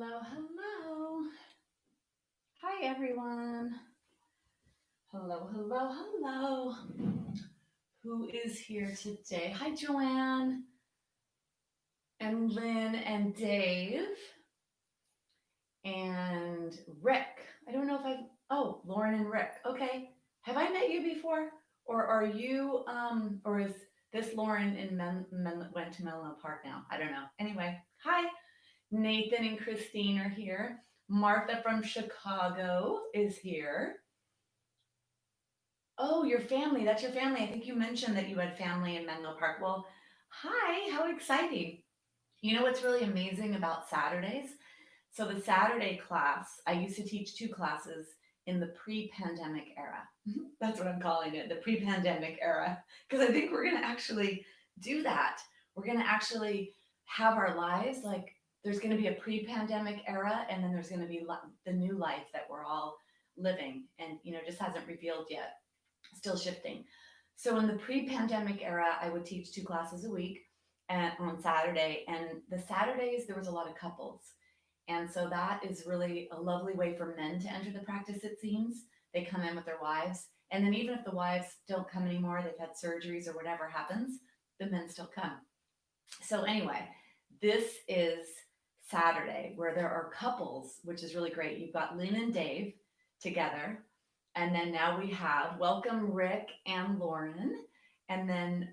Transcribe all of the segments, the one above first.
Hello, hello. Hi, everyone. Hello, hello, hello. Who is here today? Hi, Joanne and Lynn and Dave and Rick. I don't know if oh, Lauren and Rick. Okay. Have I met you before? Or are you, or is this Lauren in went to Menlo Park now? I don't know. Anyway, hi. Nathan and Christine are here. Martha from Chicago is here. Oh, your family. That's your family. I think you mentioned that you had family in Menlo Park. Well, hi, how exciting. You know what's really amazing about Saturdays? So, the Saturday class, I used to teach two classes in the pre pandemic era. That's what I'm calling it, the pre pandemic era, because I think we're going to actually do that. We're going to actually have our lives like there's going to be a pre pandemic era, and then there's going to be the new life that we're all living and, just hasn't revealed yet, still shifting. So in the pre-pandemic era, I would teach two classes a week and on Saturday. And the Saturdays, there was a lot of couples. And so that is really a lovely way for men to enter the practice, it seems. They come in with their wives. And then even if the wives don't come anymore, they've had surgeries or whatever happens, the men still come. So anyway, this is Saturday where there are couples, which is really great. You've got Lynn and Dave together. And then now we have welcome Rick and Lauren. And then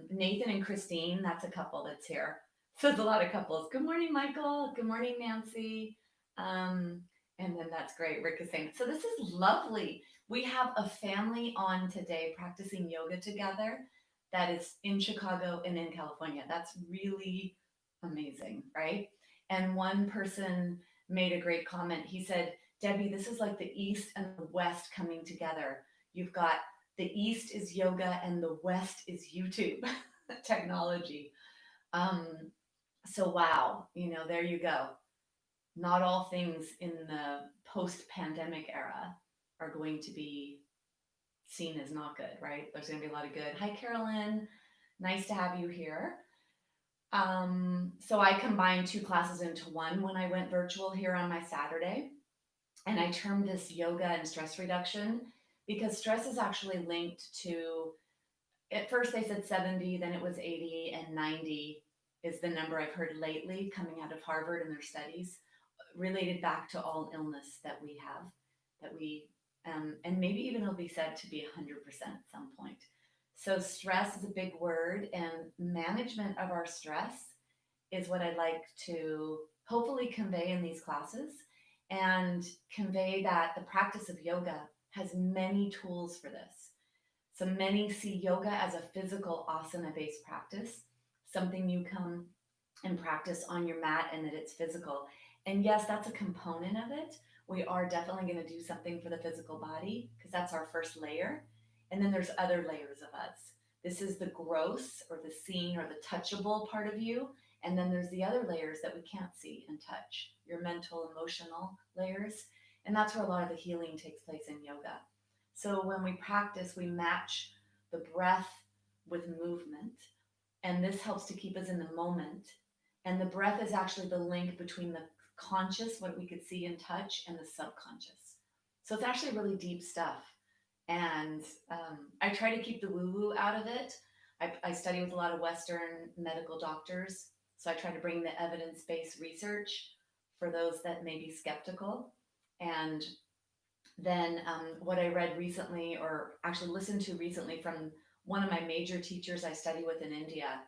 Nathan and Christine, that's a couple that's here. So it's a lot of couples. Good morning, Michael. Good morning, Nancy. And then that's great. Rick is saying, so this is lovely. We have a family on today practicing yoga together that is in Chicago and in California. That's really amazing, right? And one person made a great comment. He said, Debbie, this is like the East and the West coming together. You've got the East is yoga and the West is YouTube technology. Um, so, wow, there you go. Not all things in the post pandemic era are going to be seen as not good, right? There's going to be a lot of good. Hi, Carolyn. Nice to have you here. So I combined two classes into one when I went virtual here on my Saturday. And I termed this yoga and stress reduction because stress is actually linked to, at first they said 70, then it was 80, and 90 is the number I've heard lately coming out of Harvard in their studies, related back to all illness that we have, and maybe even it'll be said to be 100% at some point. So stress is a big word, and management of our stress is what I'd like to hopefully convey in these classes and convey that the practice of yoga has many tools for this. So many see yoga as a physical asana based practice, something you come and practice on your mat and that it's physical. And yes, that's a component of it. We are definitely going to do something for the physical body because that's our first layer. And then there's other layers of us. This is the gross or the seen or the touchable part of you. And then there's the other layers that we can't see and touch, your mental, emotional layers. And that's where a lot of the healing takes place in yoga. So when we practice, we match the breath with movement. And this helps to keep us in the moment. And the breath is actually the link between the conscious, what we could see and touch, and the subconscious. So it's actually really deep stuff. And I try to keep the woo woo out of it. I study with a lot of Western medical doctors. So I try to bring the evidence based research for those that may be skeptical. And then what I read recently, or actually listened to recently from one of my major teachers I study with in India,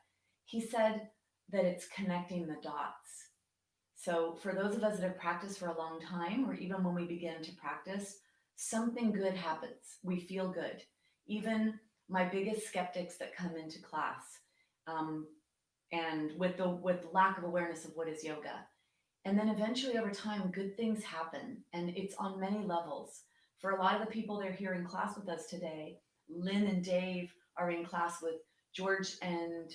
he said that it's connecting the dots. So for those of us that have practiced for a long time, or even when we begin to practice, something good happens. We feel good. Even my biggest skeptics that come into class, um, and with lack of awareness of what is yoga, and then eventually over time, good things happen. And it's on many levels. For a lot of the people that are here in class with us today, Lynn and Dave are in class with George and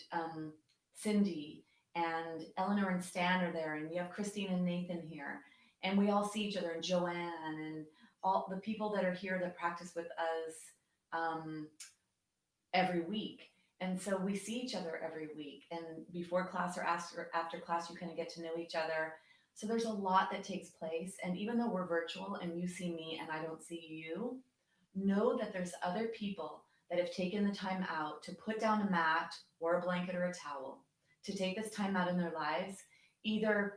Cindy, and Eleanor and Stan are there, and we have Christine and Nathan here. And we all see each other, and Joanne, and all the people that are here that practice with us um, every week. And so we see each other every week. And before class or after class, you kind of get to know each other. So there's a lot that takes place. And even though we're virtual and you see me and I don't see you, know that there's other people that have taken the time out to put down a mat or a blanket or a towel, to take this time out in their lives, either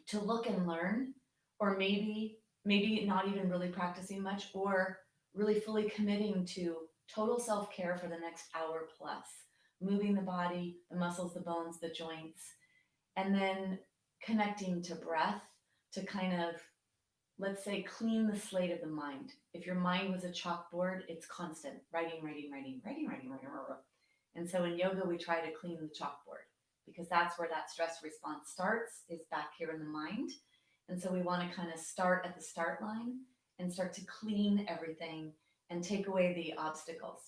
to look and learn, or maybe not even really practicing much, or really fully committing to total self-care for the next hour plus, moving the body, the muscles, the bones, the joints, and then connecting to breath to kind of, let's say, clean the slate of the mind. If your mind was a chalkboard, it's constant writing, writing, writing, writing, writing, writing, writing. And so in yoga, we try to clean the chalkboard because that's where that stress response starts, is back here in the mind. And so we want to kind of start at the start line and start to clean everything and take away the obstacles.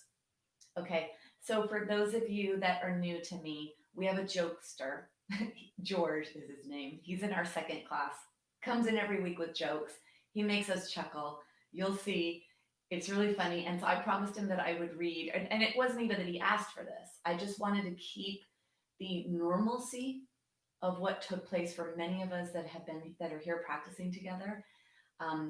Okay, so for those of you that are new to me, we have a jokester. George is his name. He's in our second class. Comes in every week with jokes. He makes us chuckle. You'll see. It's really funny. And so I promised him that I would read, and it wasn't even that he asked for this. I just wanted to keep the normalcy of what took place for many of us that are here practicing together.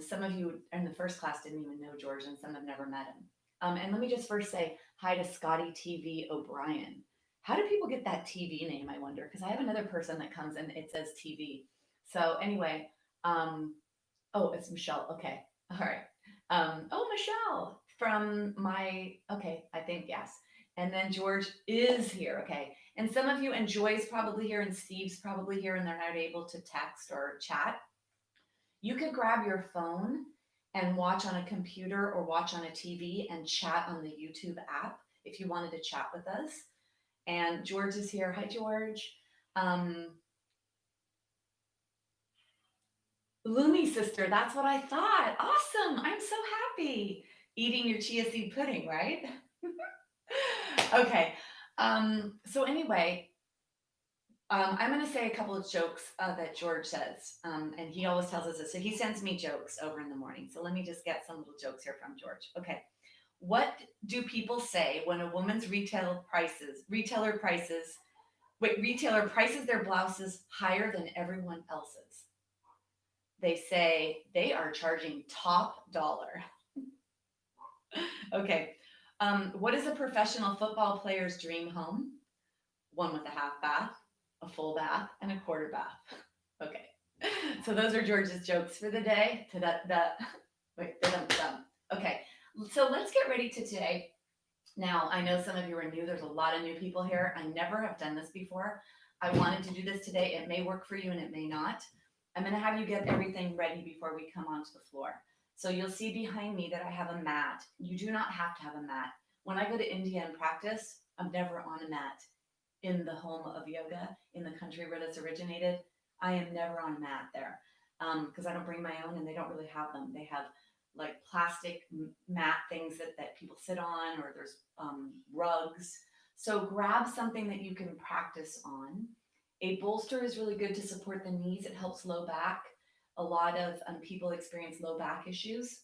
Some of you in the first class didn't even know George, and some have never met him. And let me just first say hi to Scotty TV O'Brien. How do people get that TV name, I wonder? Because I have another person that comes and it says TV. So anyway, oh, it's Michelle. Okay. All right. Oh, Michelle from okay, I think, yes. And then George is here. Okay. And some of you, and Joy's probably here, and Steve's probably here, and they're not able to text or chat. You could grab your phone and watch on a computer or watch on a TV and chat on the YouTube app if you wanted to chat with us. And George is here. Hi, George. Lumi sister, that's what I thought. Awesome. I'm so happy. Eating your chia seed pudding, right? Okay. So anyway, I'm going to say a couple of jokes that George says, and he always tells us this. So he sends me jokes over in the morning. So let me just get some little jokes here from George. Okay. What do people say when a woman's retailer prices their blouses higher than everyone else's? They say they are charging top dollar. Okay. What is a professional football player's dream home? One with a half bath, a full bath, and a quarter bath. Okay. So those are George's jokes for the day. Okay. So let's get ready to today. Now, I know some of you are new. There's a lot of new people here. I never have done this before. I wanted to do this today. It may work for you and it may not. I'm going to have you get everything ready before we come onto the floor. So you'll see behind me that I have a mat. You do not have to have a mat. When I go to India and practice, I'm never on a mat. In the home of yoga, in the country where this originated, I am never on a mat there because I don't bring my own, and they don't really have them. They have like plastic mat things that people sit on, or there's rugs. So grab something that you can practice on. A bolster is really good to support the knees. It helps low back. A lot of people experience low back issues.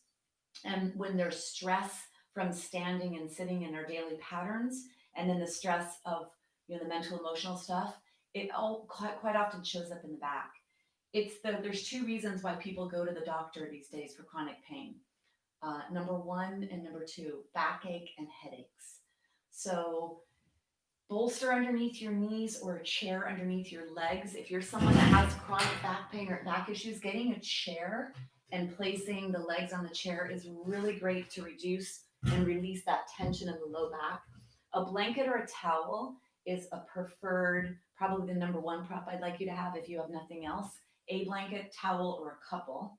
And when there's stress from standing and sitting in our daily patterns, and then the stress of the mental, emotional stuff, it all quite often shows up in the back. There's two reasons why people go to the doctor these days for chronic pain. Number one and number two, backache and headaches. So bolster underneath your knees or a chair underneath your legs. If you're someone that has chronic back pain or back issues, getting a chair and placing the legs on the chair is really great to reduce and release that tension in the low back. A blanket or a towel is a preferred, probably the number one prop I'd like you to have if you have nothing else. A blanket, towel, or a couple.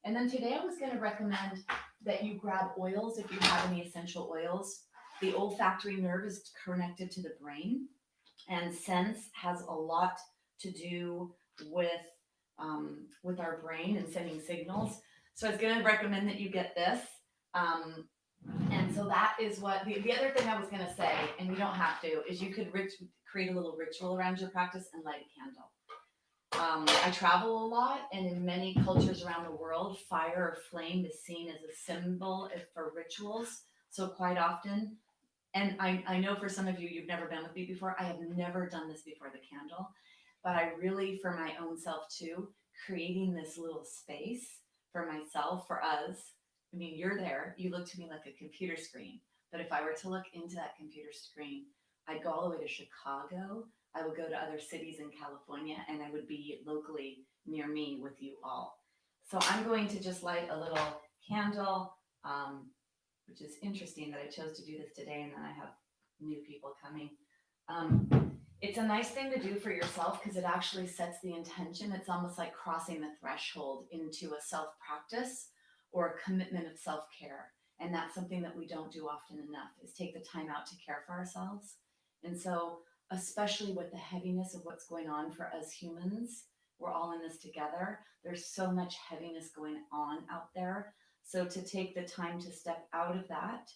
And then today I was going to recommend that you grab oils if you have any essential oils. The olfactory nerve is connected to the brain, and sense has a lot to do with our brain and sending signals. So I was going to recommend that you get this. And so that is what the other thing I was going to say, and you don't have to, is you could create a little ritual around your practice and light a candle. I travel a lot, and in many cultures around the world, fire or flame is seen as a symbol for rituals. So quite often, and I know for some of you, you've never been with me before. I have never done this before the candle, but I really, for my own self too, creating this little space for myself, for us. I mean, you're there, you look to me like a computer screen. But if I were to look into that computer screen, I'd go all the way to Chicago. I would go to other cities in California, and I would be locally near me with you all. So I'm going to just light a little candle, which is interesting that I chose to do this today, and then I have new people coming. It's a nice thing to do for yourself because it actually sets the intention. It's almost like crossing the threshold into a self practice or a commitment of self care. And that's something that we don't do often enough, is take the time out to care for ourselves. And so, especially with the heaviness of what's going on for us humans, we're all in this together. There's so much heaviness going on out there. So to take the time to step out of that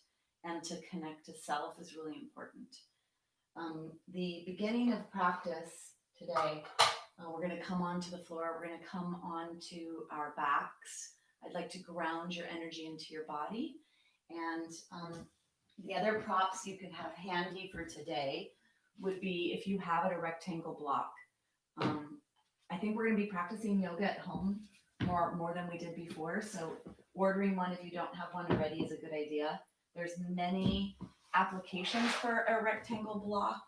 and to connect to self is really important. The beginning of practice today, we're going to come onto the floor. We're going to come onto our backs. I'd like to ground your energy into your body. And the other props you can have handy for today would be, if you have it, a rectangle block. I think we're going to be practicing yoga at home more than we did before. So ordering one if you don't have one already is a good idea. There's many applications for a rectangle block.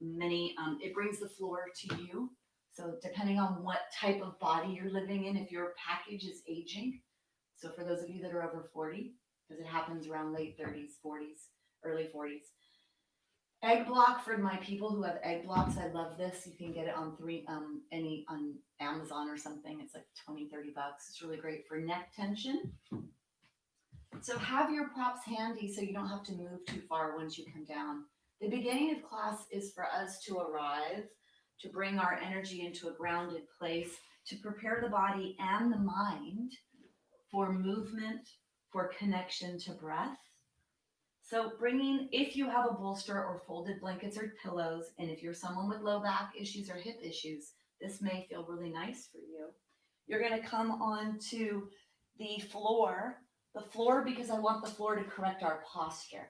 It brings the floor to you. So depending on what type of body you're living in, if your package is aging. So for those of you that are over 40, because it happens around late 30s, 40s, early 40s. Egg block for my people who have egg blocks. I love this. You can get it on on Amazon or something. It's like 20, 30 bucks. It's really great for neck tension. So have your props handy so you don't have to move too far once you come down. The beginning of class is for us to arrive, to bring our energy into a grounded place, to prepare the body and the mind for movement, for connection to breath. So if you have a bolster or folded blankets or pillows, and if you're someone with low back issues or hip issues, this may feel really nice for you. You're going to come onto the floor, because I want the floor to correct our posture.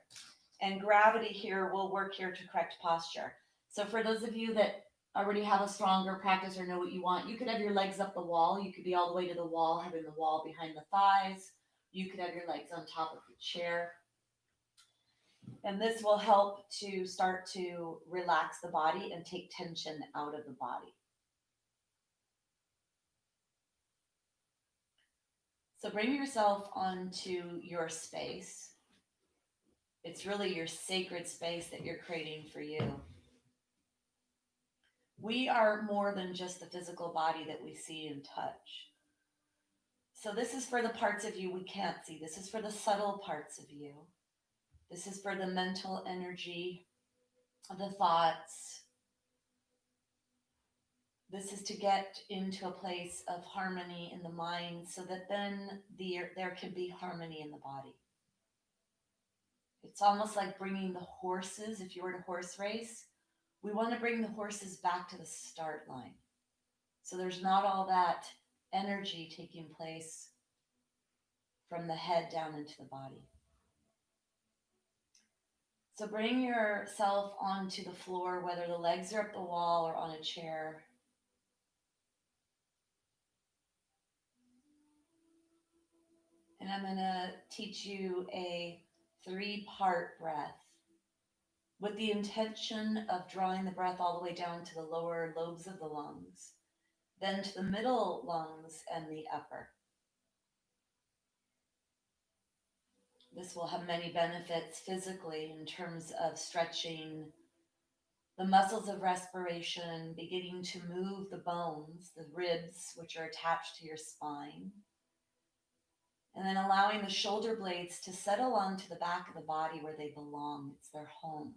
And gravity here will work here to correct posture. So for those of you that already have a stronger practice or know what you want, you could have your legs up the wall. You could be all the way to the wall, having the wall behind the thighs. You could have your legs on top of the chair. And this will help to start to relax the body and take tension out of the body. So bring yourself onto your space. It's really your sacred space that you're creating for you. We are more than just the physical body that we see and touch. So this is for the parts of you we can't see. This is for the subtle parts of you. This is for the mental energy, the thoughts. This is to get into a place of harmony in the mind so that then there can be harmony in the body. It's almost like bringing the horses, if you were to horse race, we want to bring the horses back to the start line. So there's not all that energy taking place from the head down into the body. So bring yourself onto the floor, whether the legs are up the wall or on a chair. And I'm going to teach you a 3-part breath with the intention of drawing the breath all the way down to the lower lobes of the lungs, then to the middle lungs and the upper. This will have many benefits physically in terms of stretching the muscles of respiration, beginning to move the bones, the ribs, which are attached to your spine, and then allowing the shoulder blades to settle onto the back of the body where they belong. It's their home.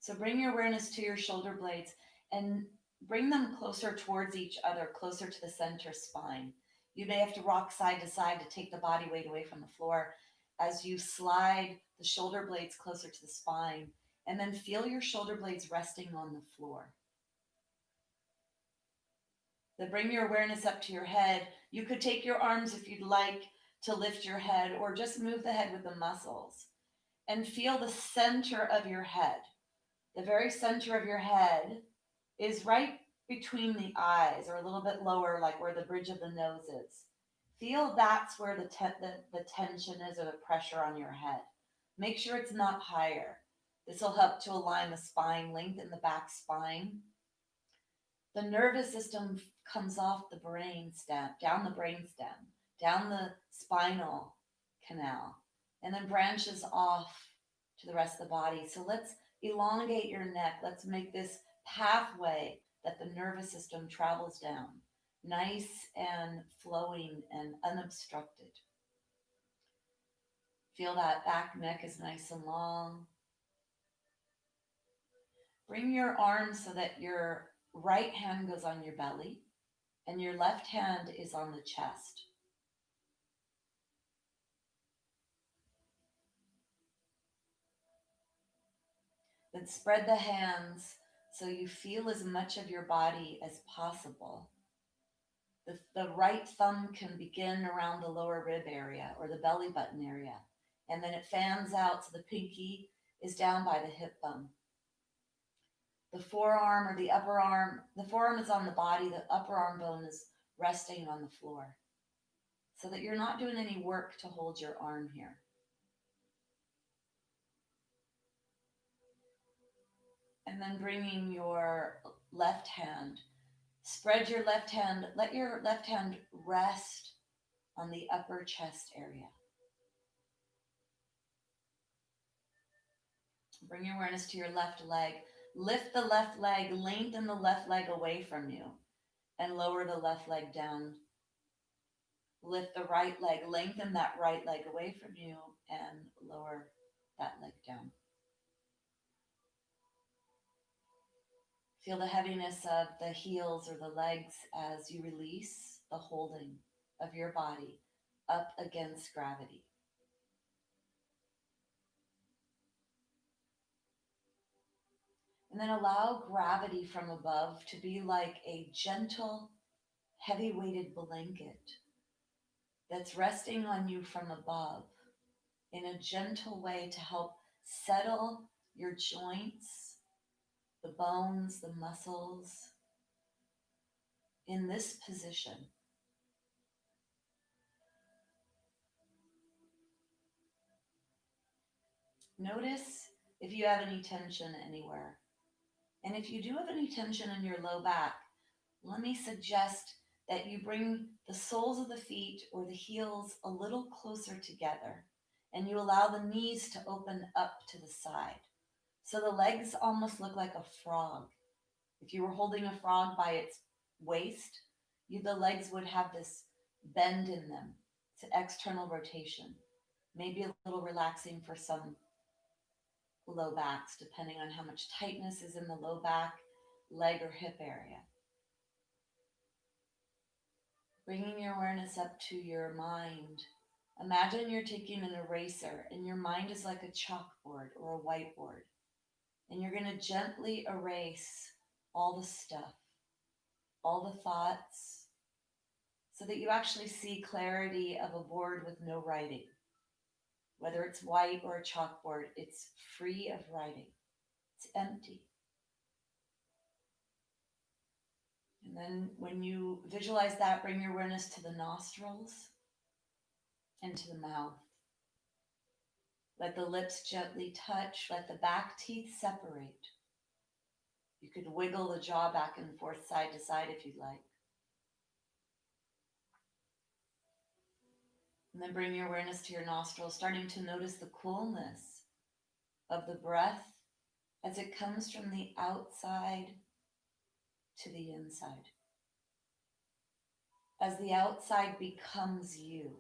So bring your awareness to your shoulder blades and bring them closer towards each other, closer to the center spine. You may have to rock side to side to take the body weight away from the floor as you slide the shoulder blades closer to the spine, and then feel your shoulder blades resting on the floor. Then bring your awareness up to your head. You could take your arms if you'd like to lift your head, or just move the head with the muscles. And feel the center of your head. The very center of your head is right between the eyes or a little bit lower, like where the bridge of the nose is. Feel that's where the tension is or the pressure on your head. Make sure it's not higher. This will help to align the spine, lengthen the back spine. The nervous system comes off the brain stem, down the brain stem, down the spinal canal, and then branches off to the rest of the body. So let's elongate your neck. Let's make this pathway that the nervous system travels down nice and flowing and unobstructed. Feel that back neck is nice and long. Bring your arms so that your right hand goes on your belly and your left hand is on the chest. Then spread the hands so you feel as much of your body as possible. The right thumb can begin around the lower rib area or the belly button area, and then it fans out so the pinky is down by the hip bone. The forearm or the upper arm, the forearm is on the body, the upper arm bone is resting on the floor so that you're not doing any work to hold your arm here. And then bringing your left hand, spread your left hand, let your left hand rest on the upper chest area. Bring your awareness to your left leg. Lift the left leg, lengthen the left leg away from you, and lower the left leg down. Lift the right leg, lengthen that right leg away from you, and lower that leg down. Feel the heaviness of the heels or the legs as you release the holding of your body up against gravity. And then allow gravity from above to be like a gentle, heavy weighted blanket that's resting on you from above in a gentle way to help settle your joints, the bones, the muscles in this position. Notice if you have any tension anywhere. And if you do have any tension in your low back, let me suggest that you bring the soles of the feet or the heels a little closer together and you allow the knees to open up to the side. So the legs almost look like a frog. If you were holding a frog by its waist, the legs would have this bend in them. It's an external rotation, maybe a little relaxing for some low backs, depending on how much tightness is in the low back, leg, or hip area. Bringing your awareness up to your mind. Imagine you're taking an eraser and your mind is like a chalkboard or a whiteboard. And you're going to gently erase all the stuff, all the thoughts, so that you actually see clarity of a board with no writing. Whether it's white or a chalkboard, it's free of writing. It's empty. And then when you visualize that, bring your awareness to the nostrils and to the mouth. Let the lips gently touch. Let the back teeth separate. You could wiggle the jaw back and forth, side to side if you'd like. And then bring your awareness to your nostrils, starting to notice the coolness of the breath as it comes from the outside to the inside. As the outside becomes you.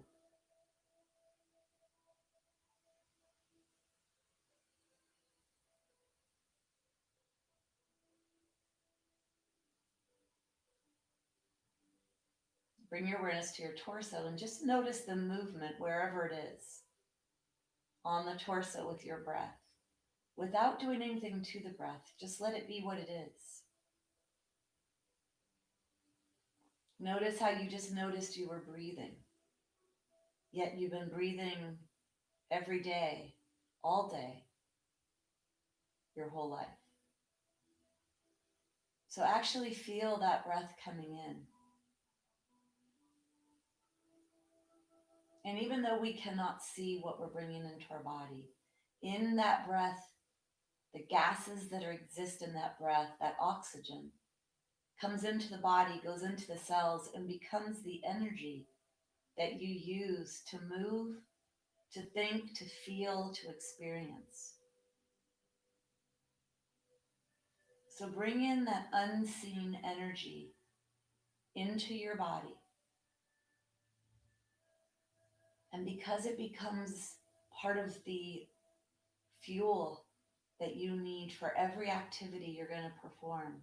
Bring your awareness to your torso and just notice the movement wherever it is on the torso with your breath. Without doing anything to the breath, just let it be what it is. Notice how you just noticed you were breathing, yet you've been breathing every day, all day, your whole life. So actually feel that breath coming in. And even though we cannot see what we're bringing into our body, in that breath, the gases that exist in that breath, that oxygen, comes into the body, goes into the cells, and becomes the energy that you use to move, to think, to feel, to experience. So bring in that unseen energy into your body. And because it becomes part of the fuel that you need for every activity you're going to perform,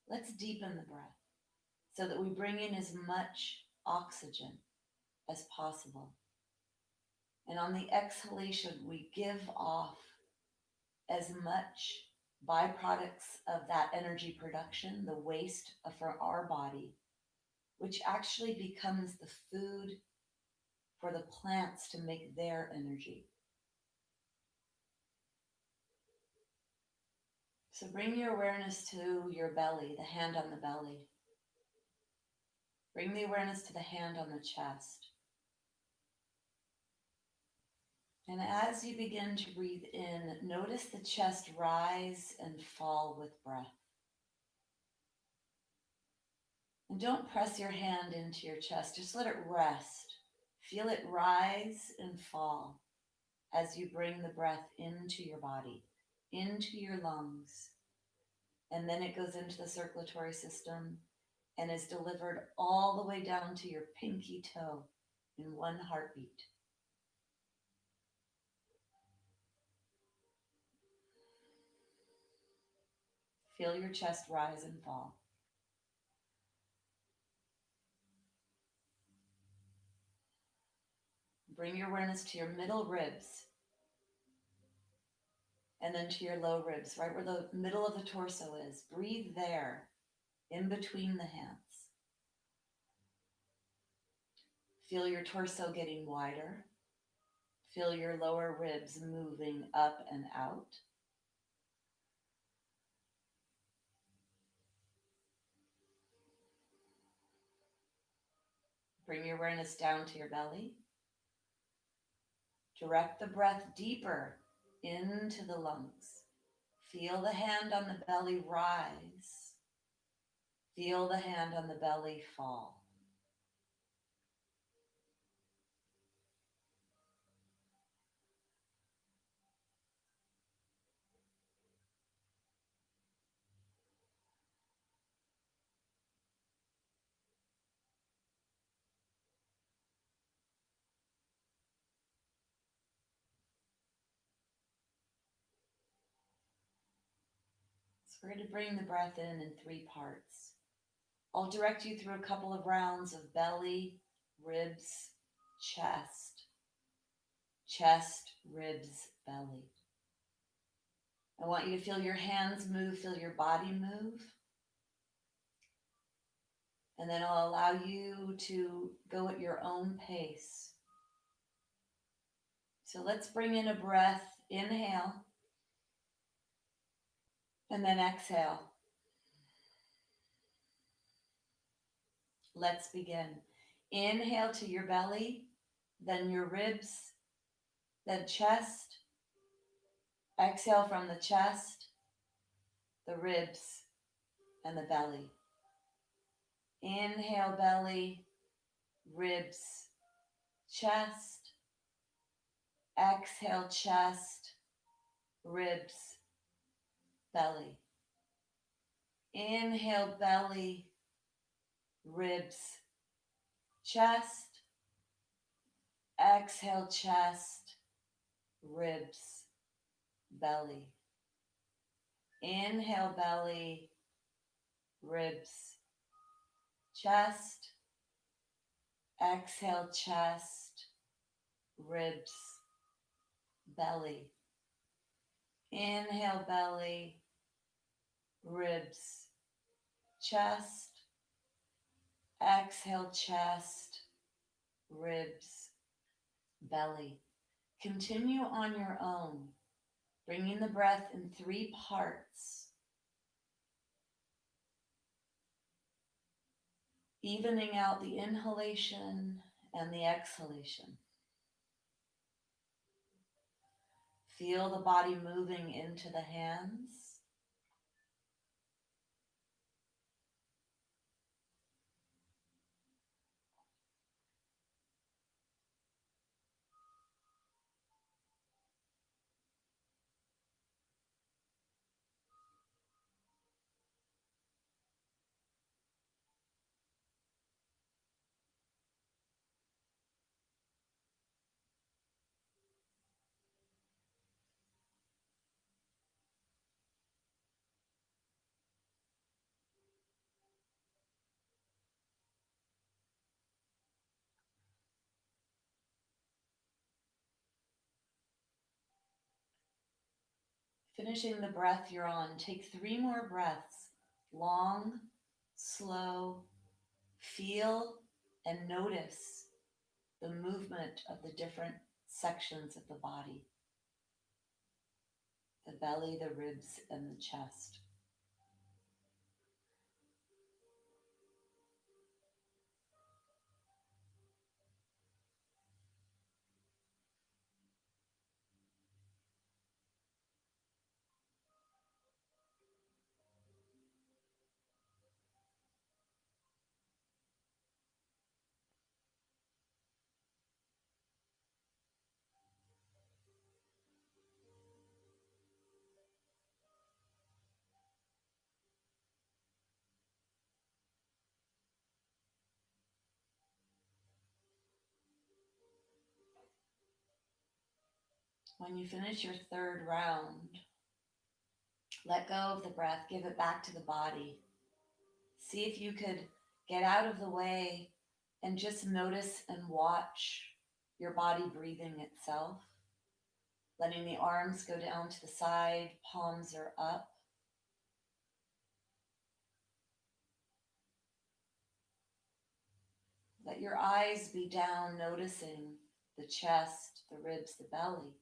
let's deepen the breath so that we bring in as much oxygen as possible. And on the exhalation, we give off as much byproducts of that energy production, the waste for our body, which actually becomes the food for the plants to make their energy. So bring your awareness to your belly, the hand on the belly. Bring the awareness to the hand on the chest. And as you begin to breathe in, notice the chest rise and fall with breath. And don't press your hand into your chest, just let it rest. Feel it rise and fall as you bring the breath into your body, into your lungs. And then it goes into the circulatory system and is delivered all the way down to your pinky toe in one heartbeat. Feel your chest rise and fall. Bring your awareness to your middle ribs and then to your low ribs, right where the middle of the torso is. Breathe there, in between the hands. Feel your torso getting wider. Feel your lower ribs moving up and out. Bring your awareness down to your belly. Direct the breath deeper into the lungs. Feel the hand on the belly rise. Feel the hand on the belly fall. So we're going to bring the breath in 3 parts. I'll direct you through a couple of rounds of belly, ribs, chest, chest, ribs, belly. I want you to feel your hands move, feel your body move. And then I'll allow you to go at your own pace. So let's bring in a breath, inhale, and then exhale. Let's begin. Inhale to your belly, then your ribs, then chest. Exhale from the chest, the ribs, and the belly. Inhale, belly, ribs, chest. Exhale, chest, ribs, belly. Inhale, belly, ribs, chest. Exhale, chest, ribs, belly. Inhale, belly, ribs, chest. Exhale, chest, ribs, belly. Inhale, belly, ribs, chest. Exhale, chest, ribs, belly. Continue on your own, bringing the breath in 3 parts. Evening out the inhalation and the exhalation. Feel the body moving into the hands. Finishing the breath you're on, take 3 more breaths. Long, slow, feel and notice the movement of the different sections of the body, the belly, the ribs, and the chest. When you finish your third round, let go of the breath, give it back to the body. See if you could get out of the way and just notice and watch your body breathing itself, letting the arms go down to the side, palms are up. Let your eyes be down, noticing the chest, the ribs, the belly.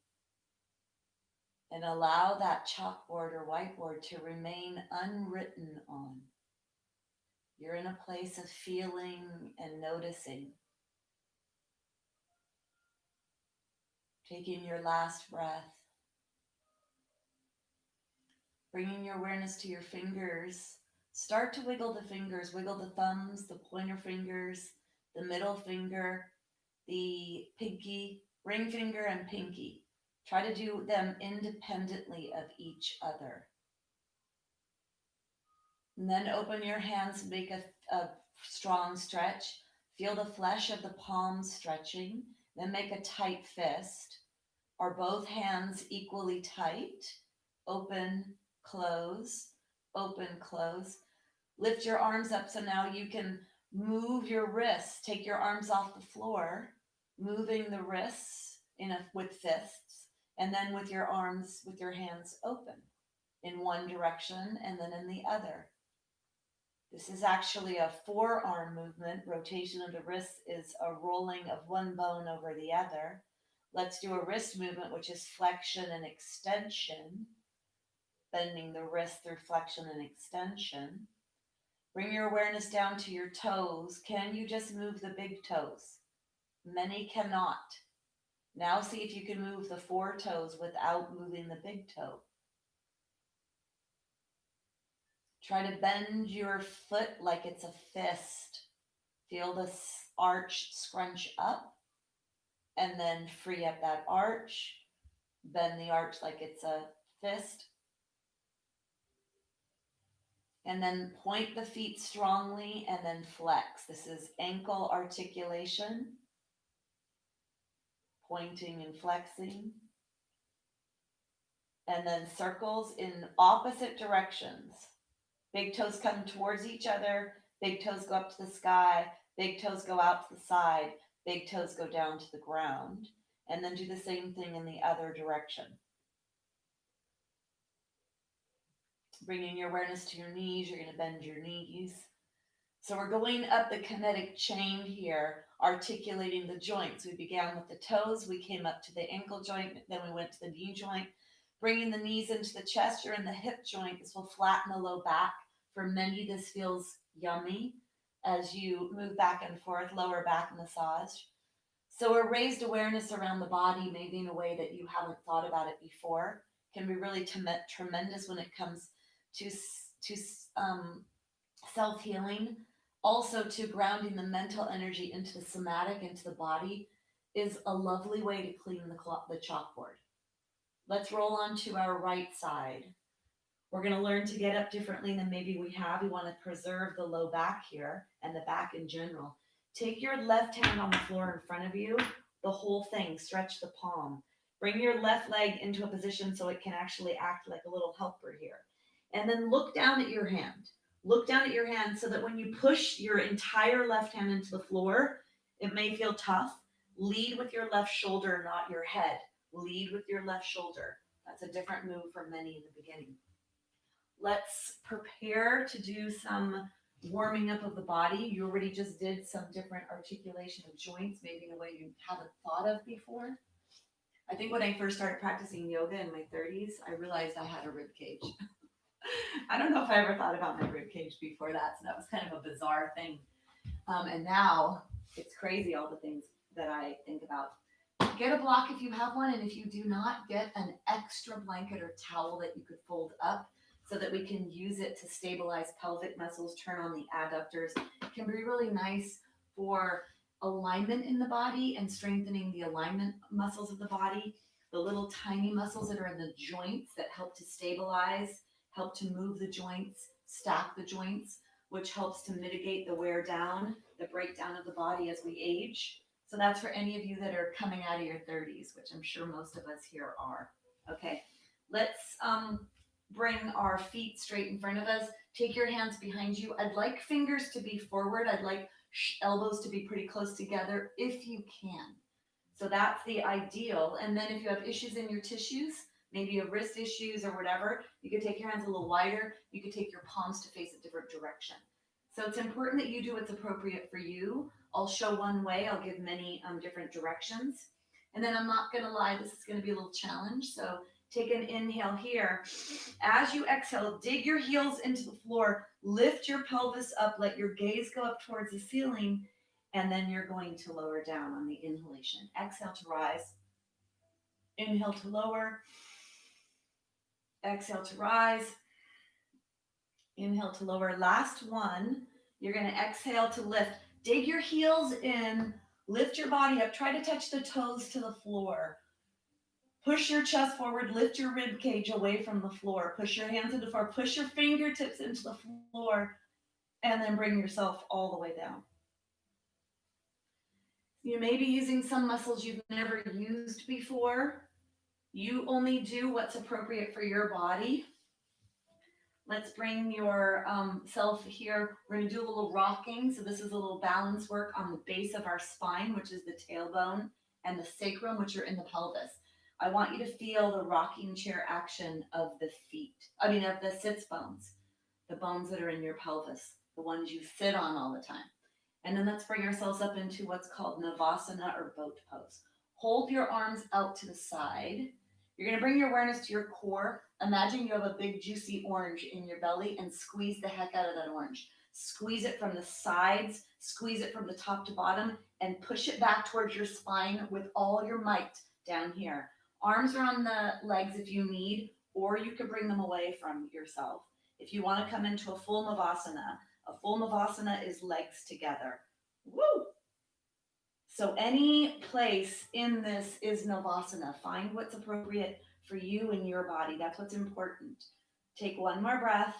And allow that chalkboard or whiteboard to remain unwritten on. You're in a place of feeling and noticing. Taking your last breath. Bringing your awareness to your fingers. Start to wiggle the fingers. Wiggle the thumbs, the pointer fingers, the middle finger, the pinky, ring finger, and pinky. Try to do them independently of each other. And then open your hands, make a strong stretch. Feel the flesh of the palms stretching. Then make a tight fist. Are both hands equally tight? Open, close, open, close. Lift your arms up so now you can move your wrists. Take your arms off the floor, moving the wrists with fists, and then with your arms, with your hands open in one direction and then in the other. This is actually a forearm movement. Rotation of the wrists is a rolling of one bone over the other. Let's do a wrist movement, which is flexion and extension. Bending the wrist through flexion and extension. Bring your awareness down to your toes. Can you just move the big toes? Many cannot. Now see if you can move the 4 toes without moving the big toe. Try to bend your foot like it's a fist. Feel this arch scrunch up and then free up that arch. Bend the arch like it's a fist. And then point the feet strongly and then flex. This is ankle articulation. Pointing and flexing. And then circles in opposite directions. Big toes come towards each other. Big toes go up to the sky. Big toes go out to the side. Big toes go down to the ground. And then do the same thing in the other direction. Bringing your awareness to your knees. You're going to bend your knees. So we're going up the kinetic chain here, articulating the joints. We began with the toes. We came up to the ankle joint. Then we went to the knee joint. Bringing the knees into the chest. You're in the hip joint. This will flatten the low back. For many, this feels yummy. as you move back and forth, lower back massage. So a raised awareness around the body, maybe in a way that you haven't thought about it before, can be really tremendous when it comes to self healing. Also, to grounding the mental energy into the somatic, into the body, is a lovely way to clean the chalkboard. Let's roll on to our right side. We're going to learn to get up differently than maybe we have. We want to preserve the low back here and the back in general. Take your left hand on the floor in front of you, the whole thing, stretch the palm. Bring your left leg into a position so it can actually act like a little helper here. And then look down at your hand. Look down at your hand so that when you push your entire left hand into the floor, it may feel tough. Lead with your left shoulder, not your head. Lead with your left shoulder. That's a different move for many in the beginning. Let's prepare to do some warming up of the body. You already just did some different articulation of joints, maybe in a way you haven't thought of before. I think when I first started practicing yoga in my 30s, I realized I had a rib cage. I don't know if I ever thought about my rib cage before that, so that was kind of a bizarre thing. And now it's crazy, all the things that I think about. Get a block if you have one, and if you do not, get an extra blanket or towel that you could fold up so that we can use it to stabilize pelvic muscles, turn on the adductors. It can be really nice for alignment in the body and strengthening the alignment muscles of the body, the little tiny muscles that are in the joints that help to stabilize, help to move the joints, stack the joints, which helps to mitigate the wear down, the breakdown of the body as we age. So that's for any of you that are coming out of your 30s, which I'm sure most of us here are. Okay, let's bring our feet straight in front of us. Take your hands behind you. I'd like fingers to be forward. I'd like elbows to be pretty close together if you can. So that's the ideal. And then if you have issues in your tissues, maybe you have wrist issues or whatever, you could take your hands a little wider. You could take your palms to face a different direction. So it's important that you do what's appropriate for you. I'll show one way. I'll give many different directions. And then I'm not going to lie, this is going to be a little challenge. So take an inhale here. As you exhale, dig your heels into the floor. Lift your pelvis up. Let your gaze go up towards the ceiling. And then you're going to lower down on the inhalation. Exhale to rise. Inhale to lower. Exhale to rise. Inhale to lower. Last one. You're going to exhale to lift. Dig your heels in. Lift your body up. Try to touch the toes to the floor. Push your chest forward. Lift your rib cage away from the floor. Push your hands into the floor. Push your fingertips into the floor. And then bring yourself all the way down. You may be using some muscles you've never used before. You only do what's appropriate for your body. Let's bring your self here. We're going to do a little rocking. So this is a little balance work on the base of our spine, which is the tailbone, and the sacrum, which are in the pelvis. I want you to feel the rocking chair action of the feet. Of the sits bones, the bones that are in your pelvis, the ones you sit on all the time. And then let's bring ourselves up into what's called Navasana or boat pose. Hold your arms out to the side. You're going to bring your awareness to your core. Imagine you have a big juicy orange in your belly and squeeze the heck out of that orange. Squeeze it from the sides, squeeze it from the top to bottom, and push it back towards your spine with all your might down here. Arms are on the legs if you need, or you could bring them away from yourself. If you want to come into a full Navasana is legs together. Woo! So any place in this is Navasana. Find what's appropriate for you and your body. That's what's important. Take one more breath,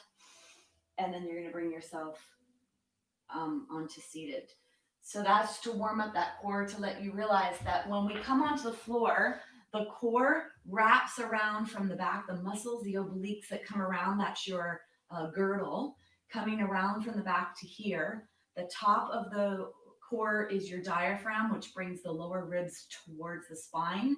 and then you're going to bring yourself onto seated. So that's to warm up that core, to let you realize that when we come onto the floor, the core wraps around from the back, the muscles, the obliques that come around, that's your girdle, coming around from the back to here. The top of the core is your diaphragm, which brings the lower ribs towards the spine.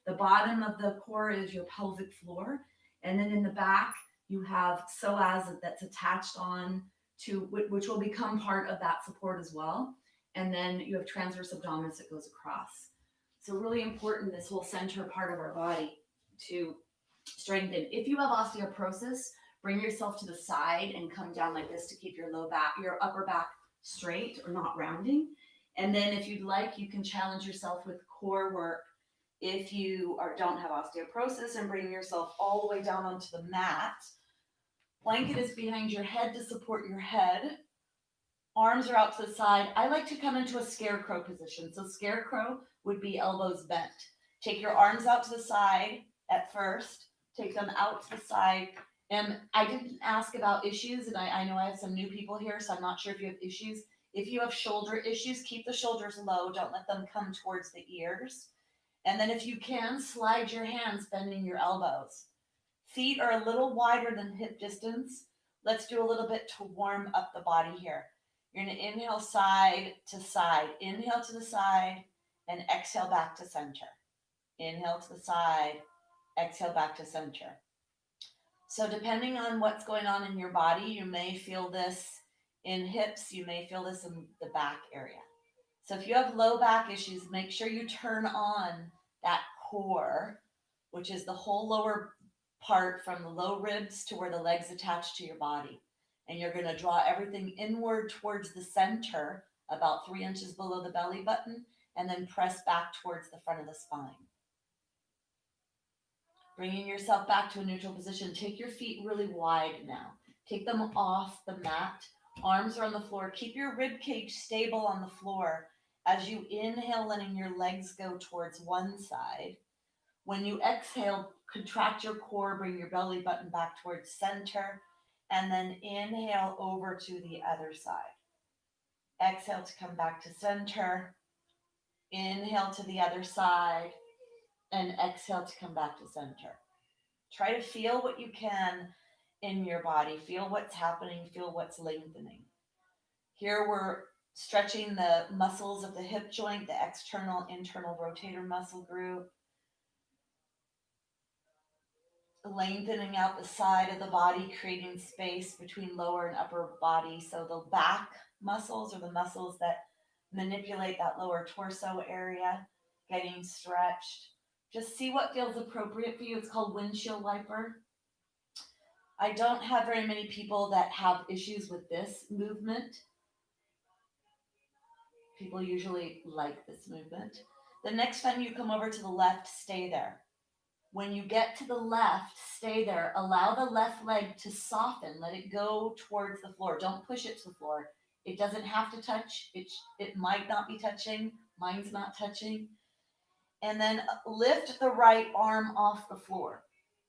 The bottom of the core is your pelvic floor. And then in the back, you have psoas that's attached on to, which will become part of that support as well. And then you have transverse abdominis that goes across. So really important, this whole center part of our body to strengthen. If you have osteoporosis, bring yourself to the side and come down like this to keep your upper back straight or not rounding. And then if you'd like, you can challenge yourself with core work. If you don't have osteoporosis, and bring yourself all the way down onto the mat. Blanket is behind your head to support your head. Arms are out to the side. I like to come into a scarecrow position. So scarecrow would be elbows bent. Take your arms out to the side at first. Take them out to the side. And I didn't ask about issues, and I know I have some new people here, so I'm not sure if you have issues. If you have shoulder issues, keep the shoulders low. Don't let them come towards the ears. And then if you can, slide your hands, bending your elbows. Feet are a little wider than hip distance. Let's do a little bit to warm up the body here. You're going to inhale side to side. Inhale to the side and exhale back to center. Inhale to the side, exhale back to center. So depending on what's going on in your body, you may feel this in hips, you may feel this in the back area. So if you have low back issues, make sure you turn on that core, which is the whole lower part from the low ribs to where the legs attach to your body. And you're going to draw everything inward towards the center, about 3 inches below the belly button, and then press back towards the front of the spine. Bringing yourself back to a neutral position. Take your feet really wide now. Take them off the mat. Arms are on the floor. Keep your rib cage stable on the floor as you inhale, letting your legs go towards one side. When you exhale, contract your core, bring your belly button back towards center, and then inhale over to the other side. Exhale to come back to center. Inhale to the other side, and exhale to come back to center. Try to feel what you can in your body. Feel what's happening. Feel what's lengthening. Here we're stretching the muscles of the hip joint, the external, internal rotator muscle group. Lengthening out the side of the body, creating space between lower and upper body. So the back muscles are the muscles that manipulate that lower torso area, getting stretched. Just see what feels appropriate for you. It's called windshield wiper. I don't have very many people that have issues with this movement. People usually like this movement. The next time you come over to the left, stay there. When you get to the left, stay there. Allow the left leg to soften. Let it go towards the floor. Don't push it to the floor. It doesn't have to touch. It might not be touching. Mine's not touching. And then lift the right arm off the floor.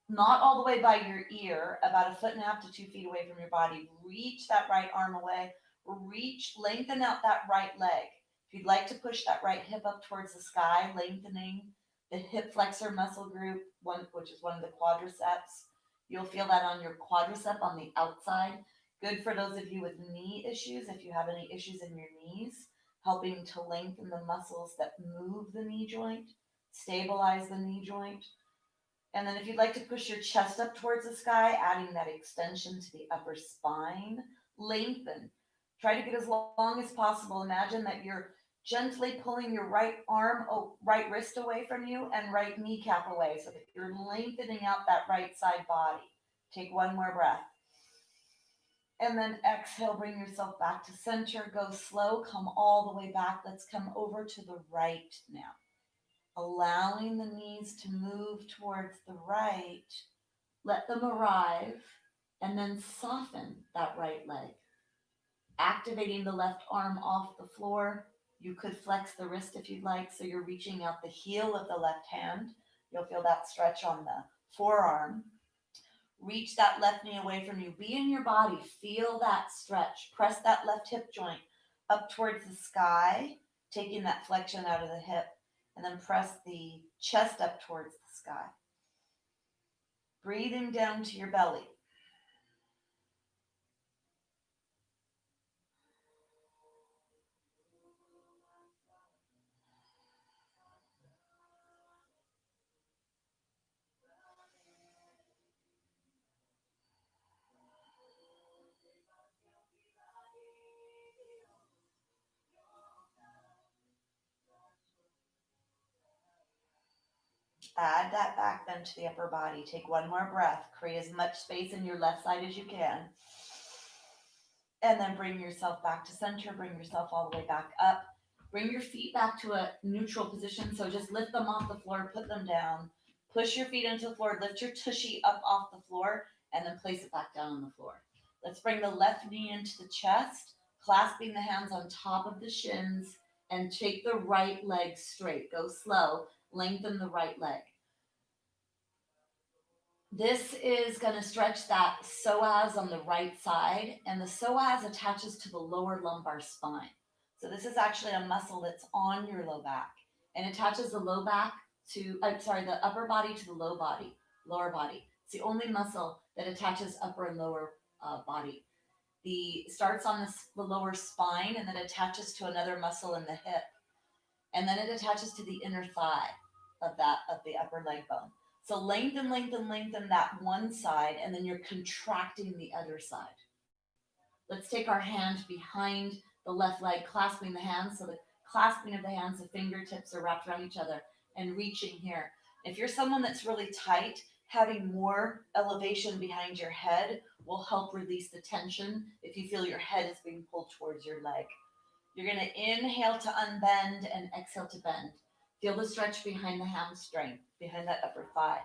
Not all the way by your ear, about 1.5 to 2 feet away from your body. Reach that right arm away. Lengthen out that right leg. If you'd like to push that right hip up towards the sky, lengthening the hip flexor muscle group, which is one of the quadriceps. You'll feel that on your quadricep on the outside. Good for those of you with knee issues, if you have any issues in your knees, helping to lengthen the muscles that move the knee joint, stabilize the knee joint. And then if you'd like to push your chest up towards the sky, adding that extension to the upper spine, lengthen. Try to get as long as possible. Imagine that you're gently pulling your right arm, right wrist away from you and right kneecap away so that you're lengthening out that right side body. Take one more breath. And then exhale, bring yourself back to center. Go slow, come all the way back. Let's come over to the right now. Allowing the knees to move towards the right. Let them arrive and then soften that right leg. Activating the left arm off the floor. You could flex the wrist if you'd like, so you're reaching out the heel of the left hand. You'll feel that stretch on the forearm. Reach that left knee away from you. Be in your body. Feel that stretch. Press that left hip joint up towards the sky, taking that flexion out of the hip, and then press the chest up towards the sky. Breathing down to your belly. Add that back then to the upper body. Take one more breath. Create as much space in your left side as you can. And then bring yourself back to center, bring yourself all the way back up. Bring your feet back to a neutral position. So just lift them off the floor, put them down, push your feet into the floor, lift your tushy up off the floor, and then place it back down on the floor. Let's bring the left knee into the chest, clasping the hands on top of the shins, and take the right leg straight. Go slow, lengthen the right leg. This is going to stretch that psoas on the right side, and the psoas attaches to the lower lumbar spine. So this is actually a muscle that's on your low back and attaches the low back to, the upper body to the lower body. It's the only muscle that attaches upper and lower body. The starts on the lower spine and then attaches to another muscle in the hip, and then it attaches to the inner thigh of the upper leg bone. So lengthen, lengthen, lengthen that one side, and then you're contracting the other side. Let's take our hand behind the left leg, clasping the hands. So the clasping of the hands, the fingertips are wrapped around each other and reaching here. If you're someone that's really tight, having more elevation behind your head will help release the tension if you feel your head is being pulled towards your leg. You're going to inhale to unbend and exhale to bend. Feel the stretch behind the hamstring, behind that upper thigh.